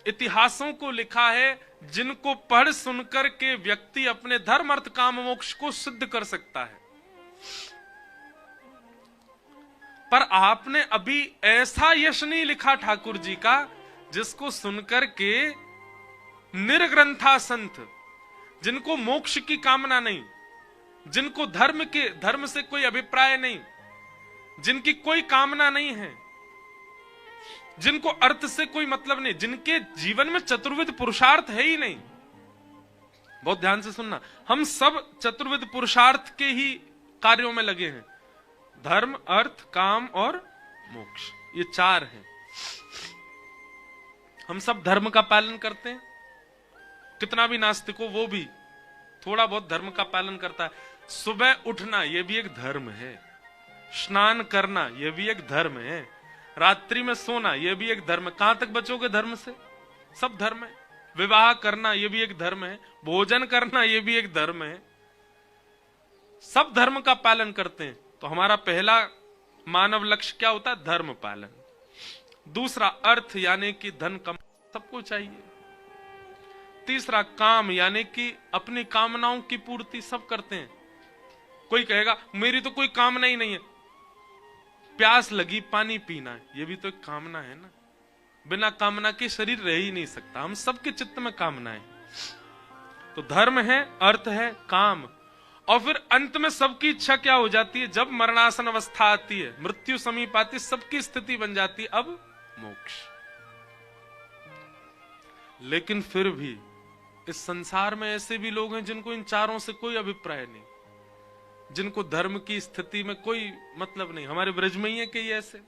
इतिहासों को लिखा है जिनको पढ़ सुनकर के व्यक्ति अपने धर्म अर्थ काम मोक्ष को सिद्ध कर सकता है। पर आपने अभी ऐसा यश नहीं लिखा ठाकुर जी का जिसको सुनकर के निर्ग्रंथा संत, जिनको मोक्ष की कामना नहीं, जिनको धर्म से कोई अभिप्राय नहीं, जिनकी कोई कामना नहीं है, जिनको अर्थ से कोई मतलब नहीं, जिनके जीवन में चतुर्विध पुरुषार्थ है ही नहीं। बहुत ध्यान से सुनना, हम सब चतुर्विध पुरुषार्थ के ही कार्यों में लगे हैं। धर्म, अर्थ, काम और मोक्ष, ये 4 हैं। हम सब धर्म का पालन करते हैं। कितना भी नास्तिक हो, वो भी थोड़ा बहुत धर्म का पालन करता है। सुबह उठना, यह भी एक धर्म है। स्नान करना, यह भी एक धर्म है। रात्रि में सोना, यह भी एक धर्म है। कहां तक बचोगे धर्म से? सब धर्म है। विवाह करना, यह भी एक धर्म है। भोजन करना, यह भी एक धर्म है। सब धर्म का पालन करते हैं। तो हमारा पहला मानव लक्ष्य क्या होता है? धर्म पालन। दूसरा अर्थ, यानी कि धन कम सबको चाहिए। तीसरा काम, यानी कि अपनी कामनाओं की पूर्ति सब करते हैं। कोई कहेगा मेरी तो कोई कामना ही नहीं है, प्यास लगी पानी पीना है, ये भी तो एक कामना है ना। बिना कामना के शरीर रह ही नहीं सकता। हम सबके चित्त में कामना है। तो धर्म है, अर्थ है, काम, और फिर अंत में सबकी इच्छा क्या हो जाती है? जब मरणासन अवस्था आती है, मृत्यु समीप आती, सबकी स्थिति बन जाती है अब मोक्ष। लेकिन फिर भी इस संसार में ऐसे भी लोग हैं जिनको इन चारों से कोई अभिप्राय नहीं, जिनको धर्म की स्थिति में कोई मतलब नहीं। हमारे ब्रज में ही है कई ऐसे,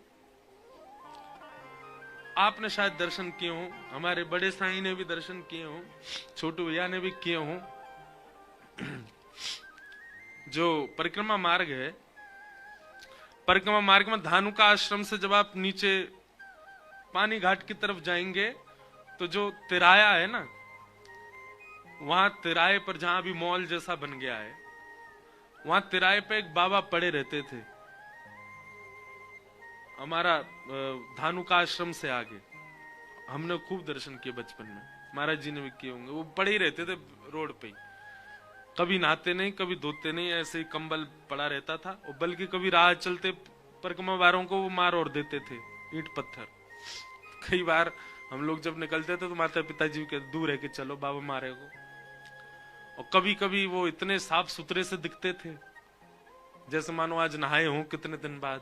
आपने शायद दर्शन किए हो, हमारे बड़े साईं ने भी दर्शन किए हो, छोटू भैया ने भी किए हो। जो परिक्रमा मार्ग है, परिक्रमा मार्ग में धानुका आश्रम से जब आप नीचे पानी घाट की तरफ जाएंगे तो जो तिराया है ना, वहां तिराए पर जहां भी मॉल जैसा बन गया है, वहां तिराए पे एक बाबा पड़े रहते थे। हमारा धानुका आश्रम से आगे हमने खूब दर्शन किए बचपन में, महाराज जी ने भी किए होंगे। वो पड़े ही रहते थे रोड पे, कभी नहाते नहीं, कभी धोते नहीं, ऐसे ही कंबल पड़ा रहता था। और बल्कि कभी राह चलते परिक्रमा वालों को वो मार और देते थे, ईंट पत्थर। कई बार हम लोग जब निकलते थे तो माता पिताजी के दूर है कि चलो बाबा मारे को। और कभी कभी वो इतने साफ सुथरे से दिखते थे जैसे मानो आज नहाए हों कितने दिन बाद,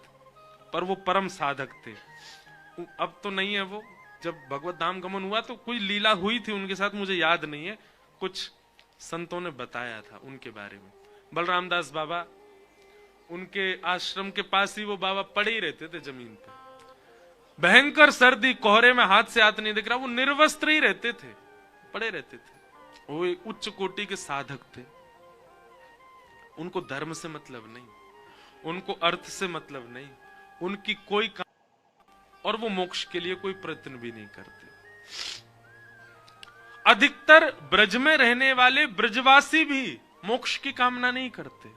पर वो परम साधक थे। अब तो नहीं है वो। जब भगवत धाम गमन हुआ तो कोई लीला हुई थी उनके साथ, मुझे याद नहीं है, कुछ संतों ने बताया था उनके बारे में। बलराम दास बाबा, उनके आश्रम के पास ही वो बाबा पड़े ही रहते थे जमीन पे। भयंकर सर्दी, कोहरे में हाथ से हाथ नहीं दिख रहा, वो निर्वस्त्र ही रहते थे, पड़े रहते थे। वो एक उच्च कोटि के साधक थे। उनको धर्म से मतलब नहीं, उनको अर्थ से मतलब नहीं, उनकी कोई काम, और वो मोक्ष के लिए कोई प्रयत्न भी नहीं करते। अधिकतर ब्रज में रहने वाले ब्रजवासी भी मोक्ष की कामना नहीं करते।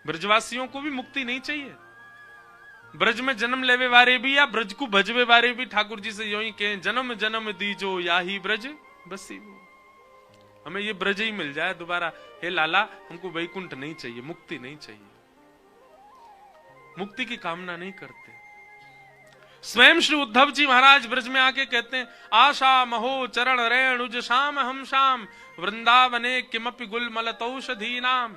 ब्रजवासियों को भी मुक्ति नहीं चाहिए। ब्रज में जन्म लेवे वारे भी या ब्रज को भजवे वारे भी ठाकुर जी से यूं ही कहें, जन्म जन्म दीजो या ही ब्रज बसी वो। हमें ये ब्रज ही मिल जाए दोबारा, हे लाला हमको वैकुंठ नहीं चाहिए, मुक्ति नहीं चाहिए। मुक्ति की कामना नहीं करते। स्वयं श्री उद्धव जी महाराज ब्रज में आके कहते हैं, आशा महो चरण रेणुज शाम हम शाम वृंदावने किमपि गुलमलतौषधी नाम।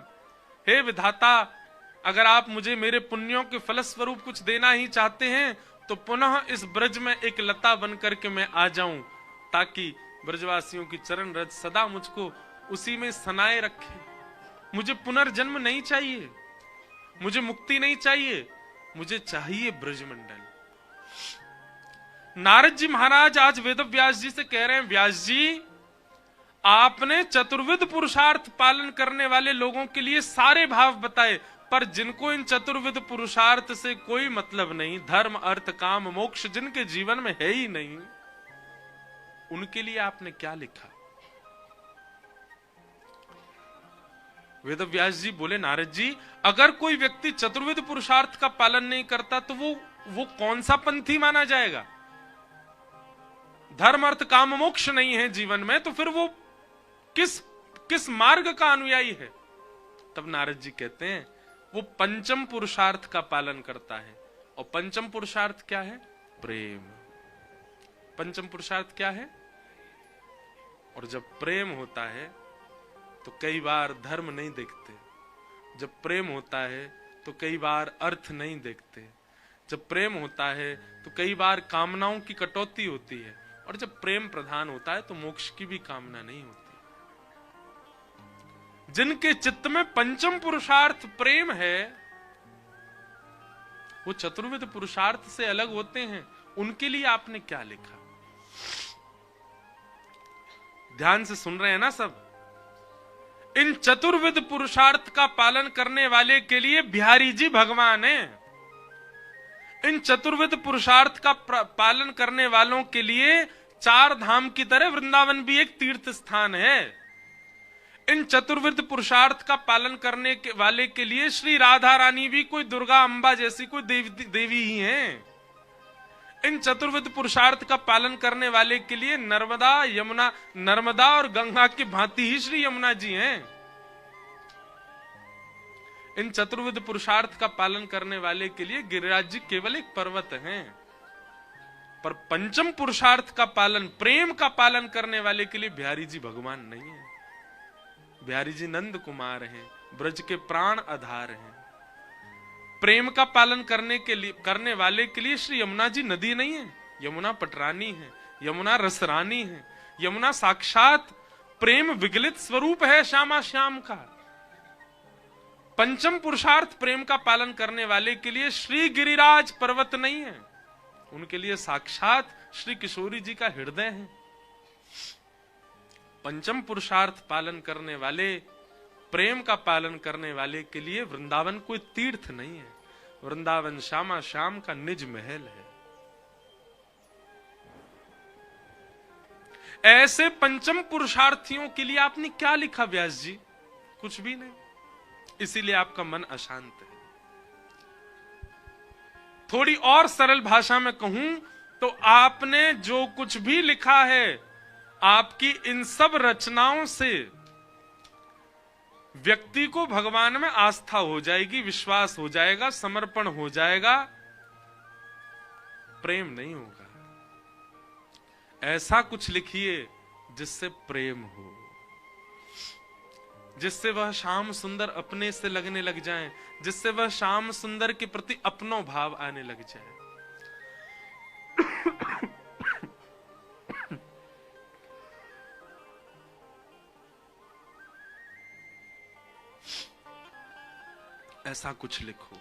हे विधाता, अगर आप मुझे मेरे पुण्यों के फलस्वरूप कुछ देना ही चाहते हैं तो पुनः इस ब्रज में एक लता बन करके मैं आ जाऊं, ताकि ब्रजवासियों की चरण रज सदा मुझको उसी में सनाए रखे। मुझे पुनर्जन्म नहीं चाहिए, मुझे मुक्ति नहीं चाहिए, मुझे चाहिए ब्रजमंडल। नारद जी महाराज आज वेद व्यास जी से कह रहे हैं, व्यास जी आपने चतुर्विध पुरुषार्थ पालन करने वाले लोगों के लिए सारे भाव बताए, पर जिनको इन चतुर्विध पुरुषार्थ से कोई मतलब नहीं, धर्म अर्थ काम मोक्ष जिनके जीवन में है ही नहीं, उनके लिए आपने क्या लिखा? वेद व्यास जी बोले, नारद जी अगर कोई व्यक्ति चतुर्विध पुरुषार्थ का पालन नहीं करता तो वो कौन सा पंथी माना जाएगा? धर्म अर्थ काम मोक्ष नहीं है जीवन में, तो फिर वो किस मार्ग का अनुयायी है? तब नारद जी कहते हैं, वो पंचम पुरुषार्थ का पालन करता है। और पंचम पुरुषार्थ क्या है? प्रेम। पंचम पुरुषार्थ क्या है? और जब प्रेम होता है तो कई बार धर्म नहीं देखते, जब प्रेम होता है तो कई बार अर्थ नहीं देखते, जब प्रेम होता है तो कई बार कामनाओं की कटौती होती है, और जब प्रेम प्रधान होता है तो मोक्ष की भी कामना नहीं होती। जिनके चित्त में पंचम पुरुषार्थ प्रेम है, वो चतुर्विध पुरुषार्थ से अलग होते हैं। उनके लिए आपने क्या लिखा? ध्यान से सुन रहे हैं ना सब? इन चतुर्विध पुरुषार्थ का पालन करने वाले के लिए बिहारी जी भगवान है। इन चतुर्विध पुरुषार्थ का पालन करने वालों के लिए चार धाम की तरह वृंदावन भी एक तीर्थ स्थान है। इन चतुर्विध पुरुषार्थ का पालन करने के वाले के लिए श्री राधा रानी भी कोई दुर्गा अंबा जैसी कोई देवी ही हैं। इन चतुर्विध पुरुषार्थ का पालन करने वाले के लिए नर्मदा और गंगा की भांति ही श्री यमुना जी हैं। इन चतुर्विध पुरुषार्थ का पालन करने वाले के लिए गिरिराज जी केवल एक पर्वत हैं। पर पंचम पुरुषार्थ का पालन, प्रेम का पालन करने वाले के लिए बिहारी जी भगवान नहीं है। बिहारी जी नंद कुमार हैं, ब्रज के प्राण आधार हैं। प्रेम का पालन करने वाले के लिए श्री यमुना जी नदी नहीं है, यमुना पटरानी है, यमुना रसरानी है, यमुना साक्षात प्रेम विगलित स्वरूप है श्यामा श्याम का। पंचम पुरुषार्थ प्रेम का पालन करने वाले के लिए श्री गिरिराज पर्वत नहीं है, उनके लिए साक्षात श्री किशोरी जी का हृदय है। पंचम पुरुषार्थ पालन करने वाले, प्रेम का पालन करने वाले के लिए वृंदावन कोई तीर्थ नहीं है, वृंदावन श्यामा श्याम का निज महल है। ऐसे पंचम पुरुषार्थियों के लिए आपने क्या लिखा व्यास जी? कुछ भी नहीं, इसीलिए आपका मन अशांत है। थोड़ी और सरल भाषा में कहूं तो आपने जो कुछ भी लिखा है, आपकी इन सब रचनाओं से व्यक्ति को भगवान में आस्था हो जाएगी, विश्वास हो जाएगा, समर्पण हो जाएगा, प्रेम नहीं होगा। ऐसा कुछ लिखिए जिससे प्रेम हो, जिससे वह श्याम सुंदर अपने से लगने लग जाएं, जिससे वह श्याम सुंदर के प्रति अपनो भाव आने लग जाए। ऐसा कुछ लिखो।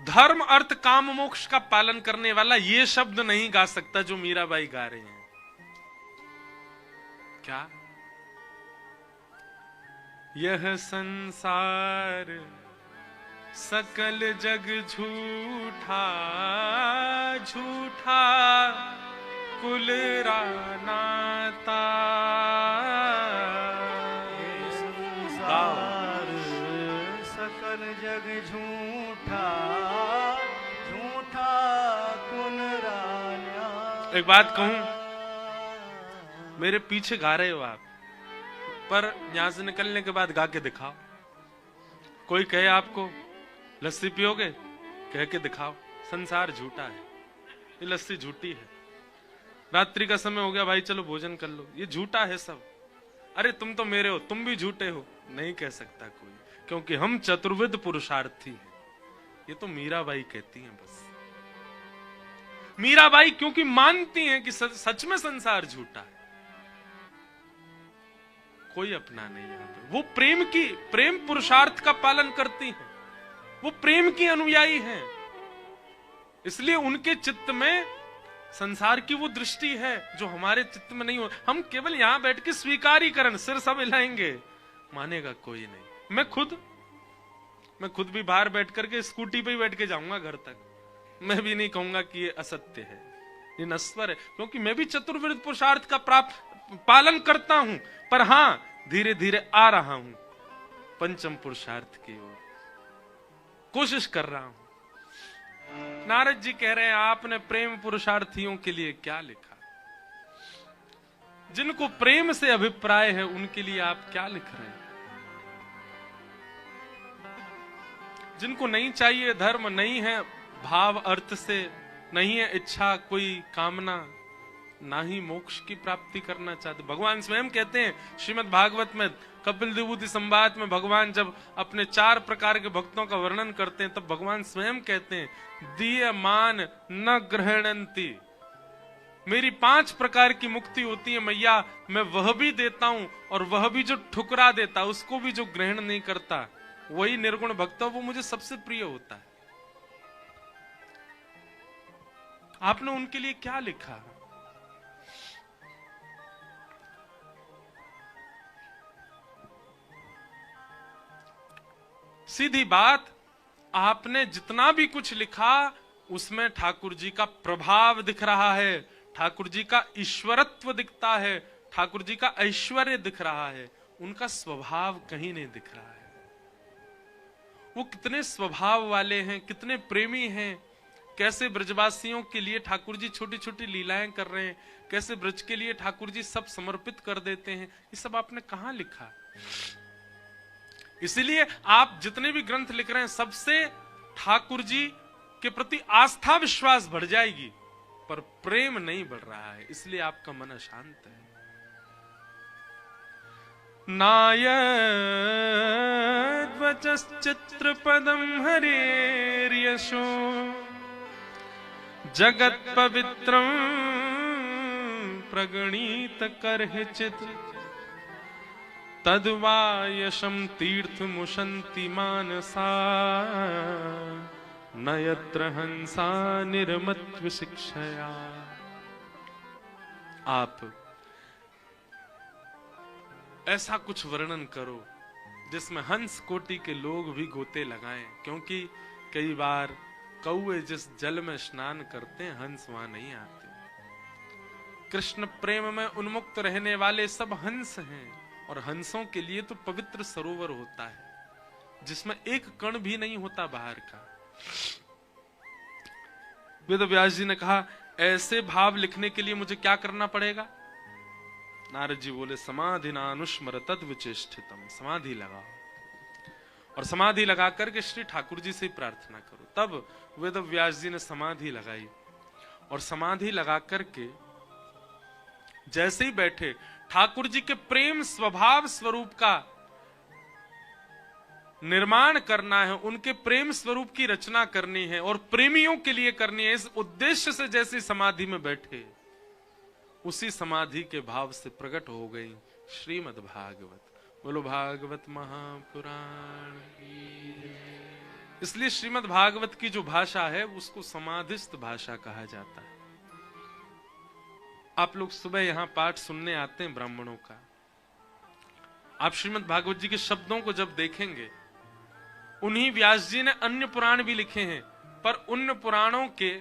धर्म अर्थ काम मोक्ष का पालन करने वाला ये शब्द नहीं गा सकता जो मीराबाई गा रहे हैं। क्या? यह संसार सकल जग झूठा, झूठा कुल रानाता। संसार सकल जग झूठा, झूठा कुल राना। एक बात कहूं, मेरे पीछे गा रहे हो आप, पर यहां से निकलने के बाद गा के दिखाओ। कोई कहे आपको लस्सी पियोगे, कह के दिखाओ। संसार झूठा है, ये लस्सी झूठी है। रात्रि का समय हो गया भाई, चलो भोजन कर लो, ये झूठा है सब। अरे तुम तो मेरे हो, तुम भी झूठे हो, नहीं कह सकता कोई, क्योंकि हम चतुर्विध पुरुषार्थी हैं। ये तो मीराबाई कहती हैं बस। मीराबाई क्योंकि मानती हैं कि सच में संसार झूठा है। कोई अपना नहीं यहां पे। वो प्रेम पुरुषार्थ का पालन करती हैं, वो प्रेम की अनुयायी हैं, इसलिए उनके चित्त में संसार की वो दृष्टि है जो हमारे चित्त में नहीं हो। हम केवल यहां बैठ के स्वीकारीकरण, सिर सब हिलाएंगे, मानेगा कोई नहीं। मैं खुद भी बाहर बैठ करके स्कूटी पे ही बैठ के जाऊंगा घर तक, मैं भी नहीं कहूंगा कि ये असत्य है, ये नश्वर है, क्योंकि मैं भी चतुर्विध पुरुषार्थ का पालन करता हूं। पर हां, धीरे धीरे आ रहा हूं पंचम पुरुषार्थ की ओर, कोशिश कर रहा हूं। नारद जी कह रहे हैं आपने प्रेम पुरुषार्थियों के लिए क्या लिखा? जिनको प्रेम से अभिप्राय है उनके लिए आप क्या लिख रहे हैं? जिनको नहीं चाहिए, धर्म नहीं है, भाव अर्थ से नहीं है इच्छा, कोई कामना, ना ही मोक्ष की प्राप्ति करना चाहते। भगवान स्वयं कहते हैं श्रीमद् भागवत में, कपिल विभूति संवाद में, भगवान जब अपने 4 प्रकार के भक्तों का वर्णन करते हैं तब भगवान स्वयं कहते हैं दीयमान न ग्रहणंती। मेरी 5 प्रकार की मुक्ति होती है मैया, मैं वह भी देता हूं, और वह भी जो ठुकरा देता, उसको भी जो ग्रहण नहीं करता, वही निर्गुण भक्त, वो मुझे सबसे प्रिय होता है। आपने उनके लिए क्या लिखा? सीधी बात, आपने जितना भी कुछ लिखा उसमें ठाकुर जी का प्रभाव दिख रहा है, ठाकुर जी का ईश्वरत्व दिखता है, ठाकुर जी का ऐश्वर्य दिख रहा है, उनका स्वभाव कहीं नहीं दिख रहा है। वो कितने स्वभाव वाले हैं, कितने प्रेमी हैं, कैसे ब्रजवासियों के लिए ठाकुर जी छोटी छोटी लीलाएं कर रहे हैं, कैसे ब्रज के लिए ठाकुर जी सब समर्पित कर देते हैं, ये सब आपने कहां लिखा? इसीलिए आप जितने भी ग्रंथ लिख रहे हैं, सबसे ठाकुर जी के प्रति आस्था विश्वास बढ़ जाएगी, पर प्रेम नहीं बढ़ रहा है, इसलिए आपका मन अशांत है। वचश्चित्रपदं हरेर्यशो जगत् पवित्रं प्रगणित करहिचित् तद्वा यशं तीर्थमुशन्ति मानसा न यत्र हंसा निर्मत्व शिक्षया। आप ऐसा कुछ वर्णन करो जिसमें हंस कोटि के लोग भी गोते लगाएं, क्योंकि कई बार कौवे जिस जल में स्नान करते हैं हंस वहां नहीं आते। कृष्ण प्रेम में उन्मुक्त रहने वाले सब हंस हैं, और हंसों के लिए तो पवित्र सरोवर होता है जिसमें एक कण भी नहीं होता बाहर का। वेद व्यास जी ने कहा ऐसे भाव लिखने के लिए मुझे क्या करना पड़ेगा? नारद जी बोले समाधि नानुस्मर तद्विचेष्टितम, समाधि लगाओ और समाधि लगा करके श्री ठाकुर जी से प्रार्थना करो। तब वेद व्यास जी ने समाधि लगाई और समाधि लगा करके जैसे ही बैठे ठाकुर जी के प्रेम स्वभाव स्वरूप का निर्माण करना है, उनके प्रेम स्वरूप की रचना करनी है और प्रेमियों के लिए करनी है, इस उद्देश्य से जैसे समाधि में बैठे उसी समाधि के भाव से प्रकट हो गई श्रीमद् भागवत। बोलो भागवत महापुराण। इसलिए श्रीमद् भागवत की जो भाषा है उसको समाधिस्थ भाषा कहा जाता है। आप लोग सुबह यहां पाठ सुनने आते हैं ब्राह्मणों का, आप श्रीमद् भागवत जी के शब्दों को जब देखेंगे, उन्हीं व्यास जी ने अन्य पुराण भी लिखे हैं, पर उन पुराणों के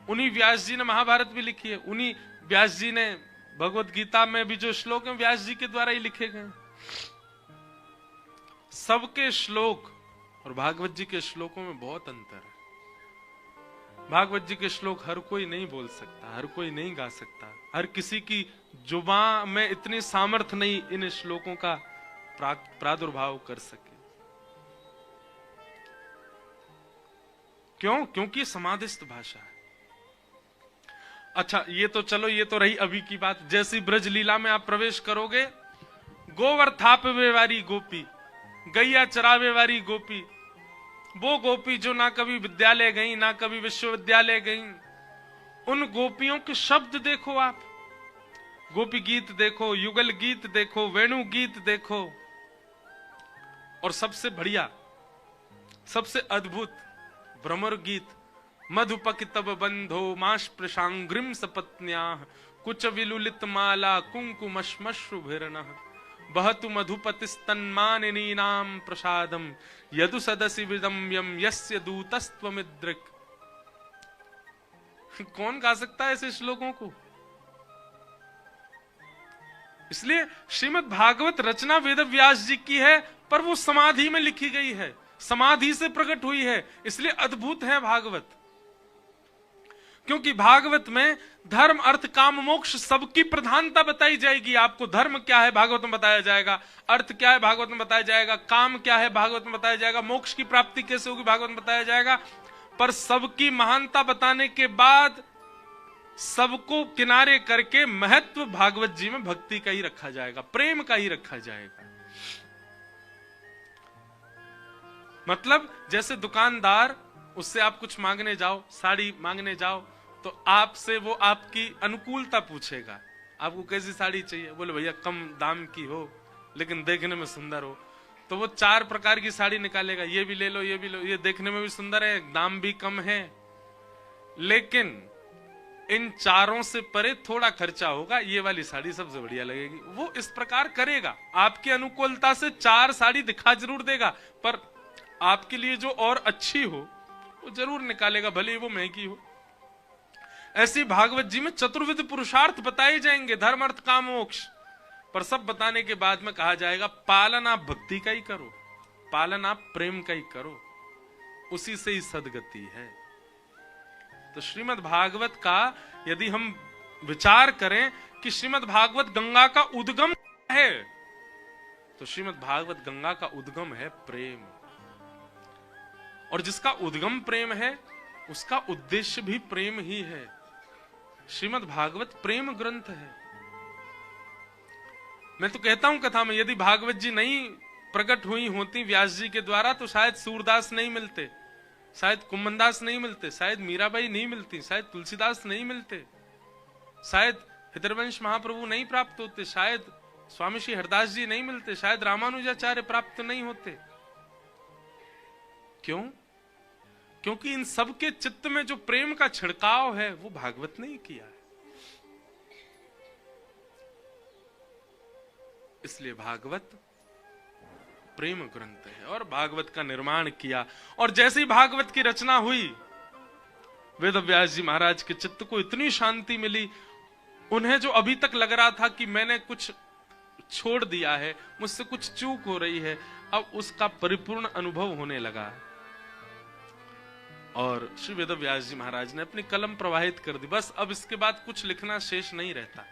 उन्हीं व्यास जी ने महाभारत भी लिखी है, उन्हीं व्यास जी ने भगवत गीता में भी जो श्लोक हैं व्यास जी के द्वारा ही लिखे गए। सबके श्लोक और भागवत जी के श्लोकों में बहुत अंतर है। भागवत जी के श्लोक हर कोई नहीं बोल सकता, हर कोई नहीं गा सकता, हर किसी की जुबान में इतनी सामर्थ्य नहीं इन श्लोकों का प्रादुर्भाव कर सके। क्यों? क्योंकि समाधिस्थ भाषा है। अच्छा, ये तो चलो, ये तो रही अभी की बात। जैसी ब्रज लीला में आप प्रवेश करोगे, गोवर थापवे वाली गोपी, गैया चरावे वाली गोपी, वो गोपी जो ना कभी विद्यालय गई ना कभी विश्वविद्यालय गई, उन गोपियों के शब्द देखो आप, गोपी गीत देखो, युगल गीत देखो, वेणु गीत देखो, और सबसे बढ़िया, सबसे अद्भुत भ्रमर गीत, मधुपक तब बंधो माश प्रशांग्रिम सपत्न्या कुच विलुलित माला कुंकुमश्मश्रुभिर्नः बहतु मधुपतिस्तन्मानिनी नाम प्रसादम यदु सदसि विदम्यम यस्य दूतस्त्वमिद्रिक। कौन गा सकता है ऐसे श्लोकों को? इसलिए श्रीमद् भागवत रचना वेद व्यास जी की है, पर वो समाधि में लिखी गई है, समाधि से प्रकट हुई है, इसलिए अद्भुत है भागवत। क्योंकि भागवत में धर्म अर्थ काम मोक्ष सबकी प्रधानता बताई जाएगी। आपको धर्म क्या है भागवत में बताया जाएगा, अर्थ क्या है भागवत में बताया जाएगा, काम क्या है भागवत में बताया जाएगा, मोक्ष की प्राप्ति कैसे होगी भागवत में बताया जाएगा। पर सबकी महानता बताने के बाद सबको किनारे करके महत्व भागवत जी में भक्ति का ही रखा जाएगा, प्रेम का ही रखा जाएगा। मतलब जैसे दुकानदार, उससे आप कुछ मांगने जाओ, साड़ी मांगने जाओ, तो आपसे वो आपकी अनुकूलता पूछेगा, आपको कैसी साड़ी चाहिए? बोले भैया कम दाम की हो लेकिन देखने में सुंदर हो। तो वो 4 प्रकार की साड़ी निकालेगा, ये भी ले लो, ये भी लो, ये देखने में भी सुंदर है, दाम भी कम है, लेकिन इन चारों से परे थोड़ा खर्चा होगा, ये वाली साड़ी सबसे बढ़िया लगेगी। वो इस प्रकार करेगा, आपकी अनुकूलता से 4 साड़ी दिखा जरूर देगा, पर आपके लिए जो और अच्छी हो वो जरूर निकालेगा, भले ही वो महंगी हो। ऐसी भागवत जी में चतुर्विध पुरुषार्थ बताए जाएंगे, धर्म अर्थ काम मोक्ष, पर सब बताने के बाद में कहा जाएगा पालन आप भक्ति का ही करो, पालन आप प्रेम का ही करो, उसी से ही सदगति है। तो श्रीमद् भागवत का यदि हम विचार करें कि श्रीमद् भागवत गंगा का उद्गम है, तो श्रीमद् भागवत गंगा का उद्गम है प्रेम, और जिसका उद्गम प्रेम है उसका उद्देश्य भी प्रेम ही है। श्रीमद् भागवत प्रेम ग्रंथ है। मैं तो कहता हूं कथा में, यदि भागवत जी नहीं प्रकट हुई होती व्यास जी के द्वारा तो शायद सूरदास नहीं मिलते, शायद कुम्मनदास नहीं मिलते, शायद मीराबाई नहीं मिलती, शायद तुलसीदास नहीं मिलते, शायद हृदयवंश महाप्रभु नहीं प्राप्त होते, शायद स्वामी श्री हरदास जी नहीं मिलते, शायद रामानुजाचार्य प्राप्त नहीं होते। क्यों? क्योंकि इन सब के चित्त में जो प्रेम का छिड़काव है वो भागवत ने किया है। इसलिए भागवत प्रेम ग्रंथ है और भागवत का निर्माण किया। और जैसे ही भागवत की रचना हुई, वेद व्यास जी महाराज के चित्त को इतनी शांति मिली, उन्हें जो अभी तक लग रहा था कि मैंने कुछ छोड़ दिया है, मुझसे कुछ चूक हो रही है, अब उसका परिपूर्ण अनुभव होने लगा। और श्री वेद व्यास जी महाराज ने अपनी कलम प्रवाहित कर दी। बस अब इसके बाद कुछ लिखना शेष नहीं रहता।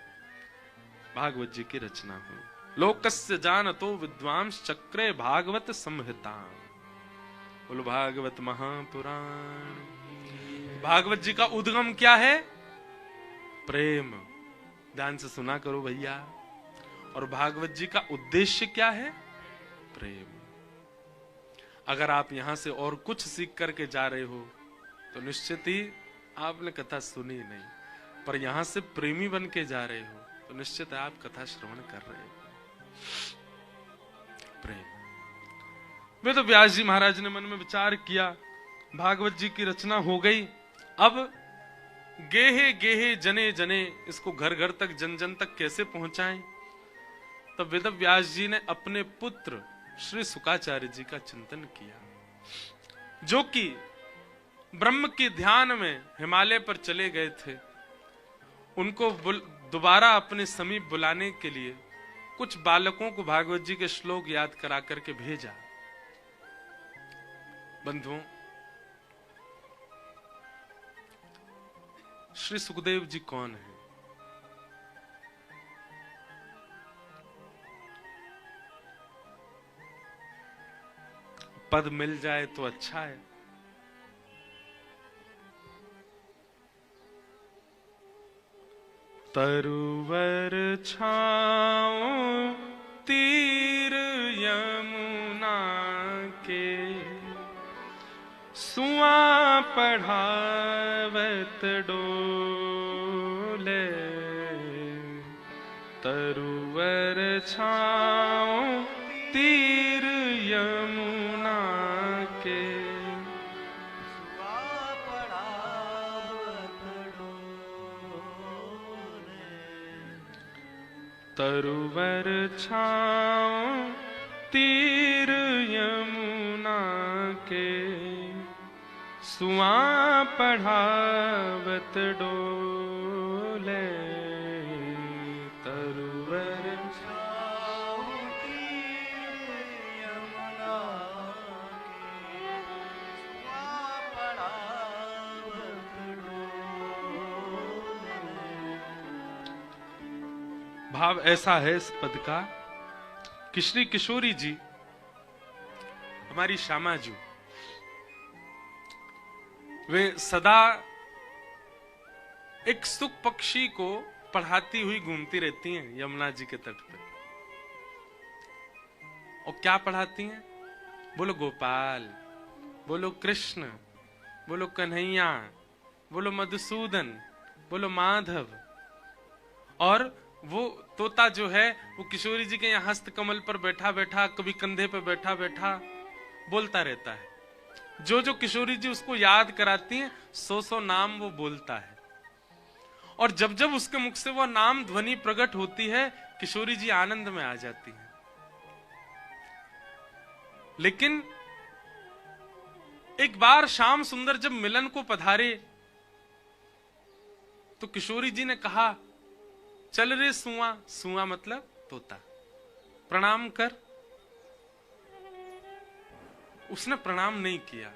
भागवत जी की रचना हुई। लोकस्य जानतो विद्वांस चक्रे भागवत संहिता। बोलो भागवत महापुराण। भागवत जी का उद्गम क्या है? प्रेम। ध्यान से सुना करो भैया। और भागवत जी का उद्देश्य क्या है? प्रेम। अगर आप यहां से और कुछ सीख करके जा रहे हो तो निश्चित ही आपने कथा सुनी नहीं, पर यहां से प्रेमी बन के जा रहे हो तो निश्चित है आप कथा श्रवण कर रहे हो। प्रेम। वे तो व्यास जी महाराज ने मन में विचार किया, भागवत जी की रचना हो गई, अब गेहे गेहे जने जने इसको घर घर तक जन जन तक कैसे पहुंचाएं। तब वेद व्यास जी ने अपने पुत्र श्री शुकाचार्य जी का चिंतन किया, जो कि ब्रह्म के ध्यान में हिमालय पर चले गए थे। उनको दोबारा अपने समीप बुलाने के लिए कुछ बालकों को भागवत जी के श्लोक याद करा करके भेजा। बंधुओं, श्री सुखदेव जी कौन है? पद मिल जाए तो अच्छा है। तरुवर छाओ तीर यमुना के, सुआ पढ़ावत डोले। तरुवर छाओ तीर यमुना के, तरुवर छाओ तीर यमुना के, सुआ पढ़ावत डोले। तरुवर छाओ तीर यमुना के, सुआ पढ़ावत डोले। भाव ऐसा है इस पद का कि श्री किशोरी जी, हमारी श्यामा जी, वे सदा एक सुख पक्षी को पढ़ाती हुई घूमती रहती हैं यमुना जी के तट पे। और क्या पढ़ाती हैं? बोलो गोपाल, बोलो कृष्ण, बोलो कन्हैया, बोलो मधुसूदन, बोलो माधव। और वो तोता जो है वो किशोरी जी के यहाँ हस्त कमल पर बैठा बैठा, कभी कंधे पे बैठा बैठा बोलता रहता है। जो जो किशोरी जी उसको याद कराती हैं, सौ नाम वो बोलता है। और जब जब उसके मुख से वो नाम ध्वनि प्रकट होती है, किशोरी जी आनंद में आ जाती हैं। लेकिन एक बार श्याम सुंदर जब मिलन को पधारे तो किशोरी जी ने कहा, चल रे सुआ। सुआ मतलब तोता, प्रणाम कर। उसने प्रणाम नहीं किया।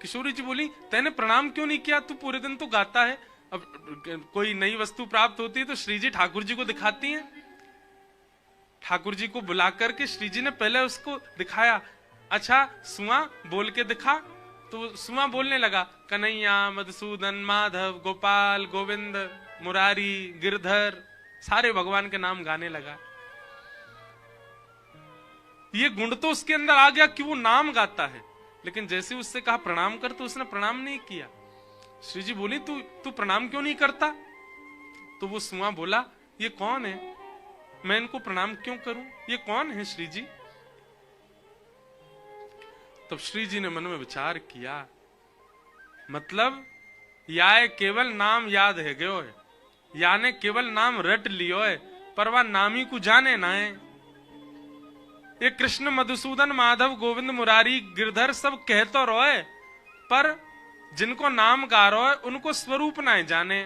किशोरी जी बोली, तैने प्रणाम क्यों नहीं किया? तू पूरे दिन तो गाता है। अब कोई नई वस्तु प्राप्त होती है तो श्री जी ठाकुर जी को दिखाती हैं। ठाकुर जी को बुला करके श्री जी ने पहले उसको दिखाया। अच्छा सुआ बोल के दिखा। तो सुआ बोलने लगा, कन्हैया, मधुसूदन, माधव, गोपाल, गोविंद, मुरारी, गिरधर, सारे भगवान के नाम गाने लगा। ये गुण तो उसके अंदर आ गया कि वो नाम गाता है, लेकिन जैसे उससे कहा प्रणाम कर तो उसने प्रणाम नहीं किया। श्री जी बोली तू प्रणाम क्यों नहीं करता? तो वो सुआ बोला ये कौन है, मैं इनको प्रणाम क्यों करूं, ये कौन है श्री जी? तब श्री जी ने मन में विचार किया, मतलब या केवल नाम याद है गयो है, याने केवल नाम रट लियो है, पर वह नामी को जाने ना है। ये कृष्ण मधुसूदन माधव गोविंद मुरारी गिरधर सब कहतो रोए, पर जिनको नाम गा रो है उनको स्वरूप ना जाने,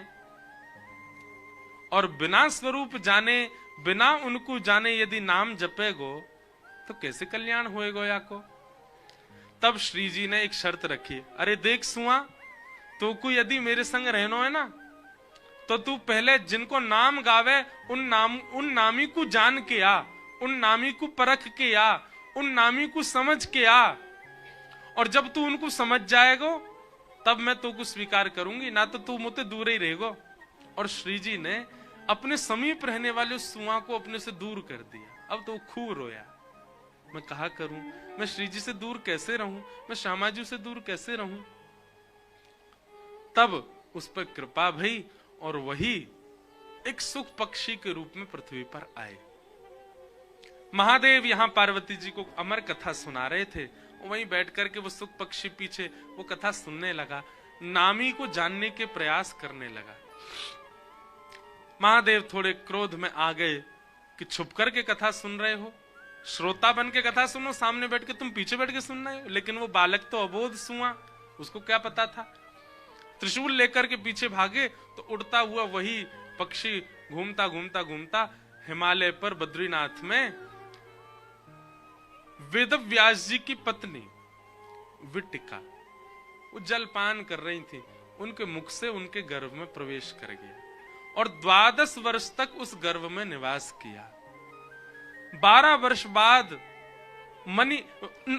और बिना स्वरूप जाने बिना उनको जाने यदि नाम जपेगो तो कैसे कल्याण होएगो या को। तब श्री जी ने एक शर्त रखी, अरे देख सुआ, तो को यदि मेरे संग रहनो है ना, तो तू पहले जिनको नाम गावे उन नामी को जान के आ, उन नामी को परख के आ, उन नामी को समझ के आ, और जब तू उनको समझ जाएगो तब मैं तो को स्वीकार करूंगी, ना तो तू मुझसे दूर ही रहेगो। और श्री जी ने अपने समीप रहने वाले उस सुआ को अपने से दूर कर दिया। अब तो खूब रोया, मैं कहा करूं, मैं श्री जी से दूर कैसे रहूं, मैं श्यामाजी से दूर कैसे रहूं। तब उस पर कृपा भई और वही एक सुख पक्षी के रूप में पृथ्वी पर आए। महादेव यहां पार्वती जी को अमर कथा सुना रहे थे, वहीं बैठ करके वो सुख पक्षी पीछे वो कथा सुनने लगा, नामी को जानने के प्रयास करने लगा। महादेव थोड़े क्रोध में आ गए कि छुप करके कथा सुन रहे हो, श्रोता बन के कथा सुनो, सामने बैठ के तुम पीछे बैठ के सुन रहे हो। लेकिन वो बालक तो अबोध सुआ, उसको क्या पता था। त्रिशूल लेकर के पीछे भागे तो उड़ता हुआ वही पक्षी घूमता घूमता घूमता हिमालय पर बद्रीनाथ में वेद व्यास जी की पत्नी विटिका वो जलपान कर रही थी, उनके मुख से उनके गर्भ में प्रवेश कर गया और 12 वर्ष तक उस गर्भ में निवास किया। 12 वर्ष बाद मनी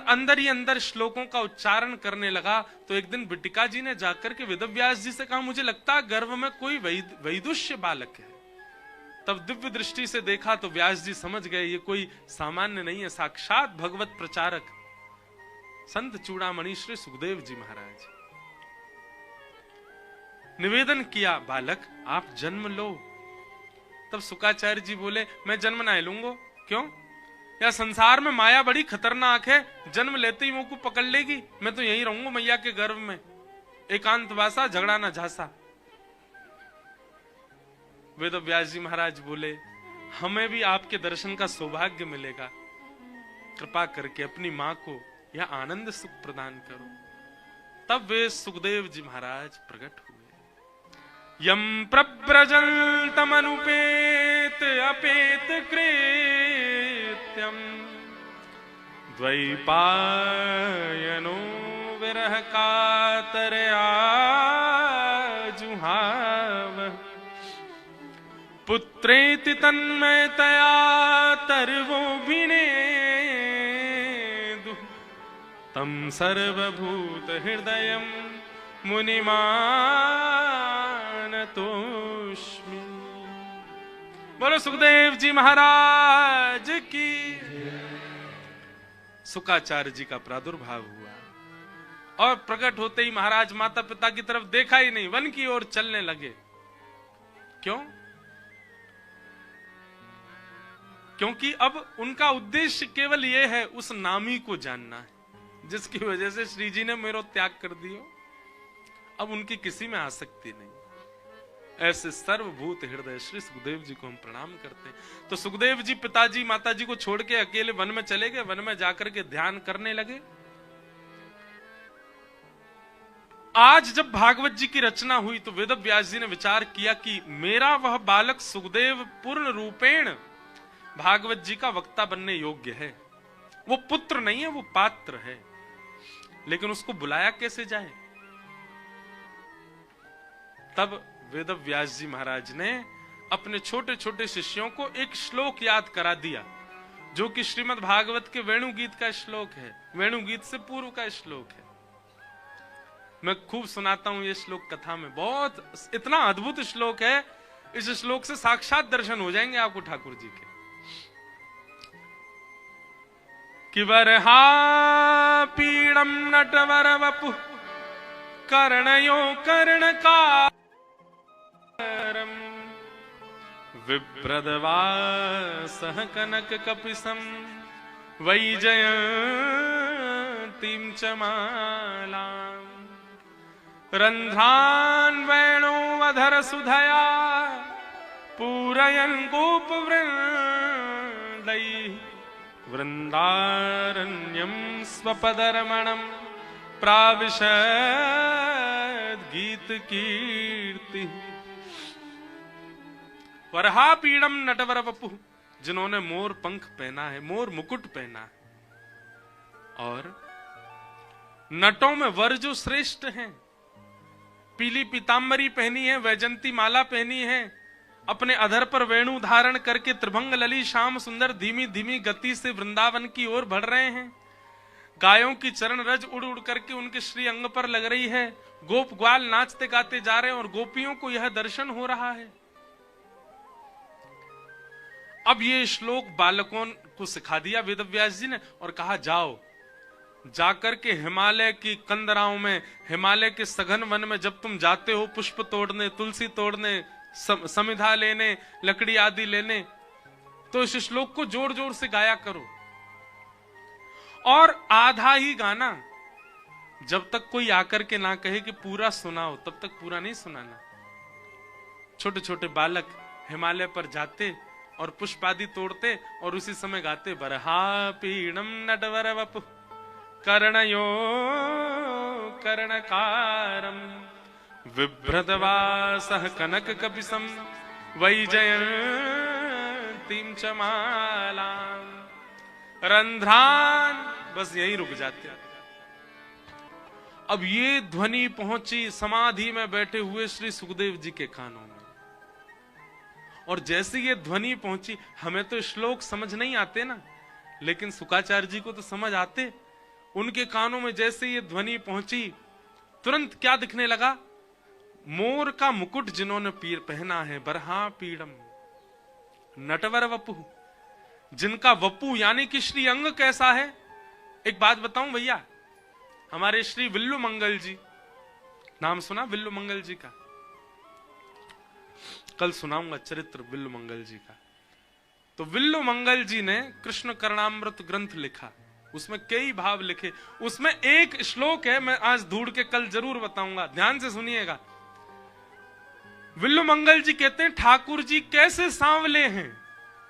अंदर ही अंदर श्लोकों का उच्चारण करने लगा, तो एक दिन बिटिका जी ने जाकर के वेदव्यास जी से कहा, मुझे लगता है गर्भ में कोई वैदुष्य बालक है। तब दिव्य दृष्टि से देखा तो व्यास जी समझ गए ये कोई सामान्य नहीं है, साक्षात भगवत प्रचारक संत चूड़ामणि श्री सुखदेव जी महाराज। निवेदन किया, बालक आप जन्म लो। तब शुकाचार्य जी बोले, मैं जन्म ना लूंगा, क्यों? या संसार में माया बड़ी खतरनाक है, जन्म लेते ही मुंह को पकड़ लेगी, मैं तो यहीं रहूंगा मैया के गर्भ में, एकांत वासा झगड़ा ना झांसा। वेद व्यास जी महाराज बोले, हमें भी आपके दर्शन का सौभाग्य मिलेगा, कृपा करके अपनी मां को यह आनंद सुख प्रदान करो। तब वे सुखदेव जी महाराज प्रकट हुए। यम प्रव्रजल तमनुपेत अपेत कृत्यम द्वैपायनो विरह कातर आजुहाव पुत्रेति तन्मयतया तरवो विनेदु तम सर्वभूत हृदयं मुनिमानतोस्मि। बोलो सुखदेव जी महाराज की। शुकाचार्य जी का प्रादुर्भाव हुआ और प्रकट होते ही महाराज माता पिता की तरफ देखा ही नहीं, वन की ओर चलने लगे। क्यों? क्योंकि अब उनका उद्देश्य केवल यह है उस नामी को जानना है, जिसकी वजह से श्री जी ने मेरो त्याग कर दियो। अब उनकी किसी में आसक्ति नहीं। ऐसे सर्वभूत हृदय श्री सुखदेव जी को हम प्रणाम करते हैं। तो सुखदेव जी पिताजी माताजी को छोड़ के अकेले वन में चले गए, वन में जाकर के ध्यान करने लगे। आज जब भागवत जी की रचना हुई तो वेद व्यास जी ने विचार किया कि मेरा वह बालक सुखदेव पूर्ण रूपेण भागवत जी का वक्ता बनने योग्य है। वो पुत्र नहीं है, वो पात्र है, लेकिन उसको बुलाया कैसे जाए। तब वेद व्यास जी महाराज ने अपने छोटे छोटे शिष्यों को एक श्लोक याद करा दिया, जो कि श्रीमद् भागवत के वेणुगीत का श्लोक है, वेणुगीत से पूर्व का श्लोक है। मैं खूब सुनाता हूं ये श्लोक कथा में, बहुत इतना अद्भुत श्लोक है। इस श्लोक से साक्षात दर्शन हो जाएंगे आपको ठाकुर जी के। कि वरहा पीड़म नटवर वपु कर्णयो कर्णकारम विभ्रदवासः कनक कपिसम वैजयंतीं च मालाम् रंध्रान् वेणोऽधर सुधया पूरयन् गोपवृन्दैः वृन्दारण्यं स्वपदरमणं प्राविशद् गीतकीर्तिः। वरहा पीड़म नटवर वपु, जिन्होंने मोर पंख पहना है, मोर मुकुट पहना है, और नटों में वर जो श्रेष्ठ हैं, पीली पीतांबरी पहनी है, वैजंती माला पहनी है, अपने अधर पर वेणु धारण करके त्रिभंग लली श्याम सुंदर धीमी धीमी गति से वृंदावन की ओर बढ़ रहे हैं। गायों की चरण रज उड़ उड़ करके उनके श्री अंग पर लग रही है। गोप ग्वाल नाचते गाते जा रहे हैं और गोपियों को यह दर्शन हो रहा है। अब ये श्लोक बालकों को सिखा दिया वेदव्यास जी ने और कहा जाओ, जाकर के हिमालय की कंदराओं में, हिमालय के सघन वन में जब तुम जाते हो पुष्प तोड़ने, तुलसी तोड़ने, समिधा लेने, लकड़ी आदि लेने, तो इस श्लोक को जोर जोर से गाया करो। और आधा ही गाना, जब तक कोई आकर के ना कहे कि पूरा सुनाओ तब तक पूरा नहीं सुनाना। छोटे छोटे बालक हिमालय पर जाते और पुष्प आदि तोड़ते और उसी समय गाते, बरहा पीड़म नटवर वपु कर्णयो कर्णकारम विभ्रदवासः कनक कपिसम वैजयंतीं च मालाम् रंध्रान, बस यही रुक जाते। अब ये ध्वनि पहुंची समाधि में बैठे हुए श्री सुखदेव जी के कानों में, और जैसे ये ध्वनि पहुंची, हमें तो श्लोक समझ नहीं आते ना, लेकिन शुकाचार्य जी को तो समझ आते। उनके कानों में जैसे ये ध्वनि पहुंची, तुरंत क्या दिखने लगा? मोर का मुकुट जिन्होंने पीर पहना है, बरहा पीड़म नटवर वपु, जिनका वपु यानी कि श्री अंग कैसा है। एक बात बताऊं भैया, हमारे श्री विल्लु मंगल जी, नाम सुना विल्लु मंगल जी का? कल सुनाऊंगा चरित्र विल्लु मंगल जी का। तो विल्लु मंगल जी ने कृष्ण करणामृत ग्रंथ लिखा, उसमें कई भाव लिखे। उसमें एक श्लोक है, मैं आज ढूंढ के कल जरूर बताऊंगा, ध्यान से सुनिएगा। विल्लु मंगल जी कहते हैं ठाकुर जी कैसे सांवले हैं,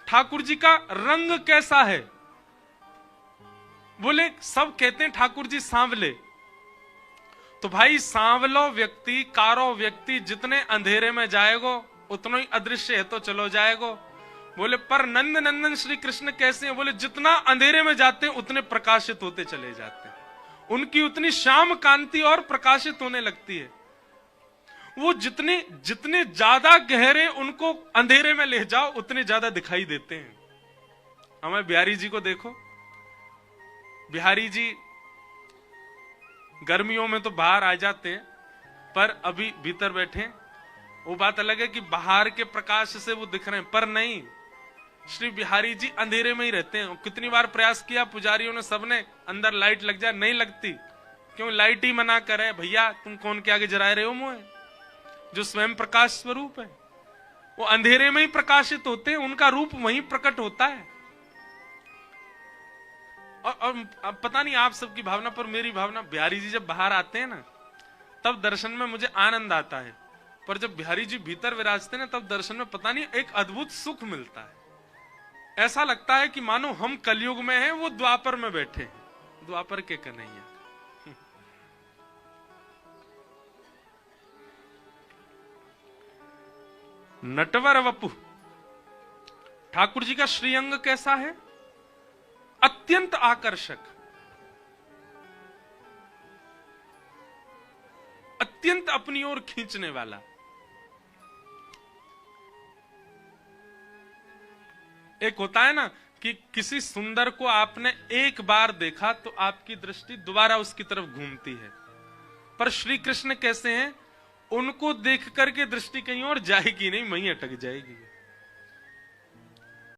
ठाकुर जी का रंग कैसा है। बोले सब कहते हैं ठाकुर जी सांवले, तो भाई सांवलो व्यक्ति, कारो व्यक्ति जितने अंधेरे में जाएगो उतना ही अदृश्य है तो चलो जाएगो। बोले पर नंद नंदन श्री कृष्ण कैसे हैं? बोले जितना अंधेरे में जाते हैं उतने प्रकाशित होते चले जाते हैं, उनकी उतनी श्याम कांति और प्रकाशित होने लगती है। वो जितने ज्यादा गहरे उनको अंधेरे में ले जाओ उतने ज्यादा दिखाई देते हैं। हमें बिहारी जी को देखो, बिहारी जी गर्मियों में तो बाहर आ जाते हैं, पर अभी भीतर बैठे। वो बात अलग है कि बाहर के प्रकाश से वो दिख रहे हैं, पर नहीं, श्री बिहारी जी अंधेरे में ही रहते हैं। कितनी बार प्रयास किया पुजारियों ने, सबने अंदर लाइट लग जाए, नहीं लगती। क्यों? लाइट ही मना करे, भैया तुम कौन के आगे जलाए रहे हो मुझे, जो स्वयं प्रकाश स्वरूप है। वो अंधेरे में ही प्रकाशित होते हैं, उनका रूप वहीं प्रकट होता है। और पता नहीं आप सबकी भावना, पर मेरी भावना, बिहारी जी जब बाहर आते हैं ना तब दर्शन में मुझे आनंद आता है, पर जब बिहारी जी भीतर विराजते हैं ना तब दर्शन में पता नहीं एक अद्भुत सुख मिलता है। ऐसा लगता है कि मानो हम कलयुग में हैं, वो द्वापर में बैठे हैं, द्वापर के कन्हैया। नटवर वपु, ठाकुर जी का श्रीअंग कैसा है? अत्यंत आकर्षक, अत्यंत अपनी ओर खींचने वाला। एक होता है ना कि किसी सुंदर को आपने एक बार देखा तो आपकी दृष्टि दोबारा उसकी तरफ घूमती है, पर श्री कृष्ण कैसे हैं? उनको देख करके दृष्टि कहीं और जाएगी नहीं, वहीं अटक जाएगी।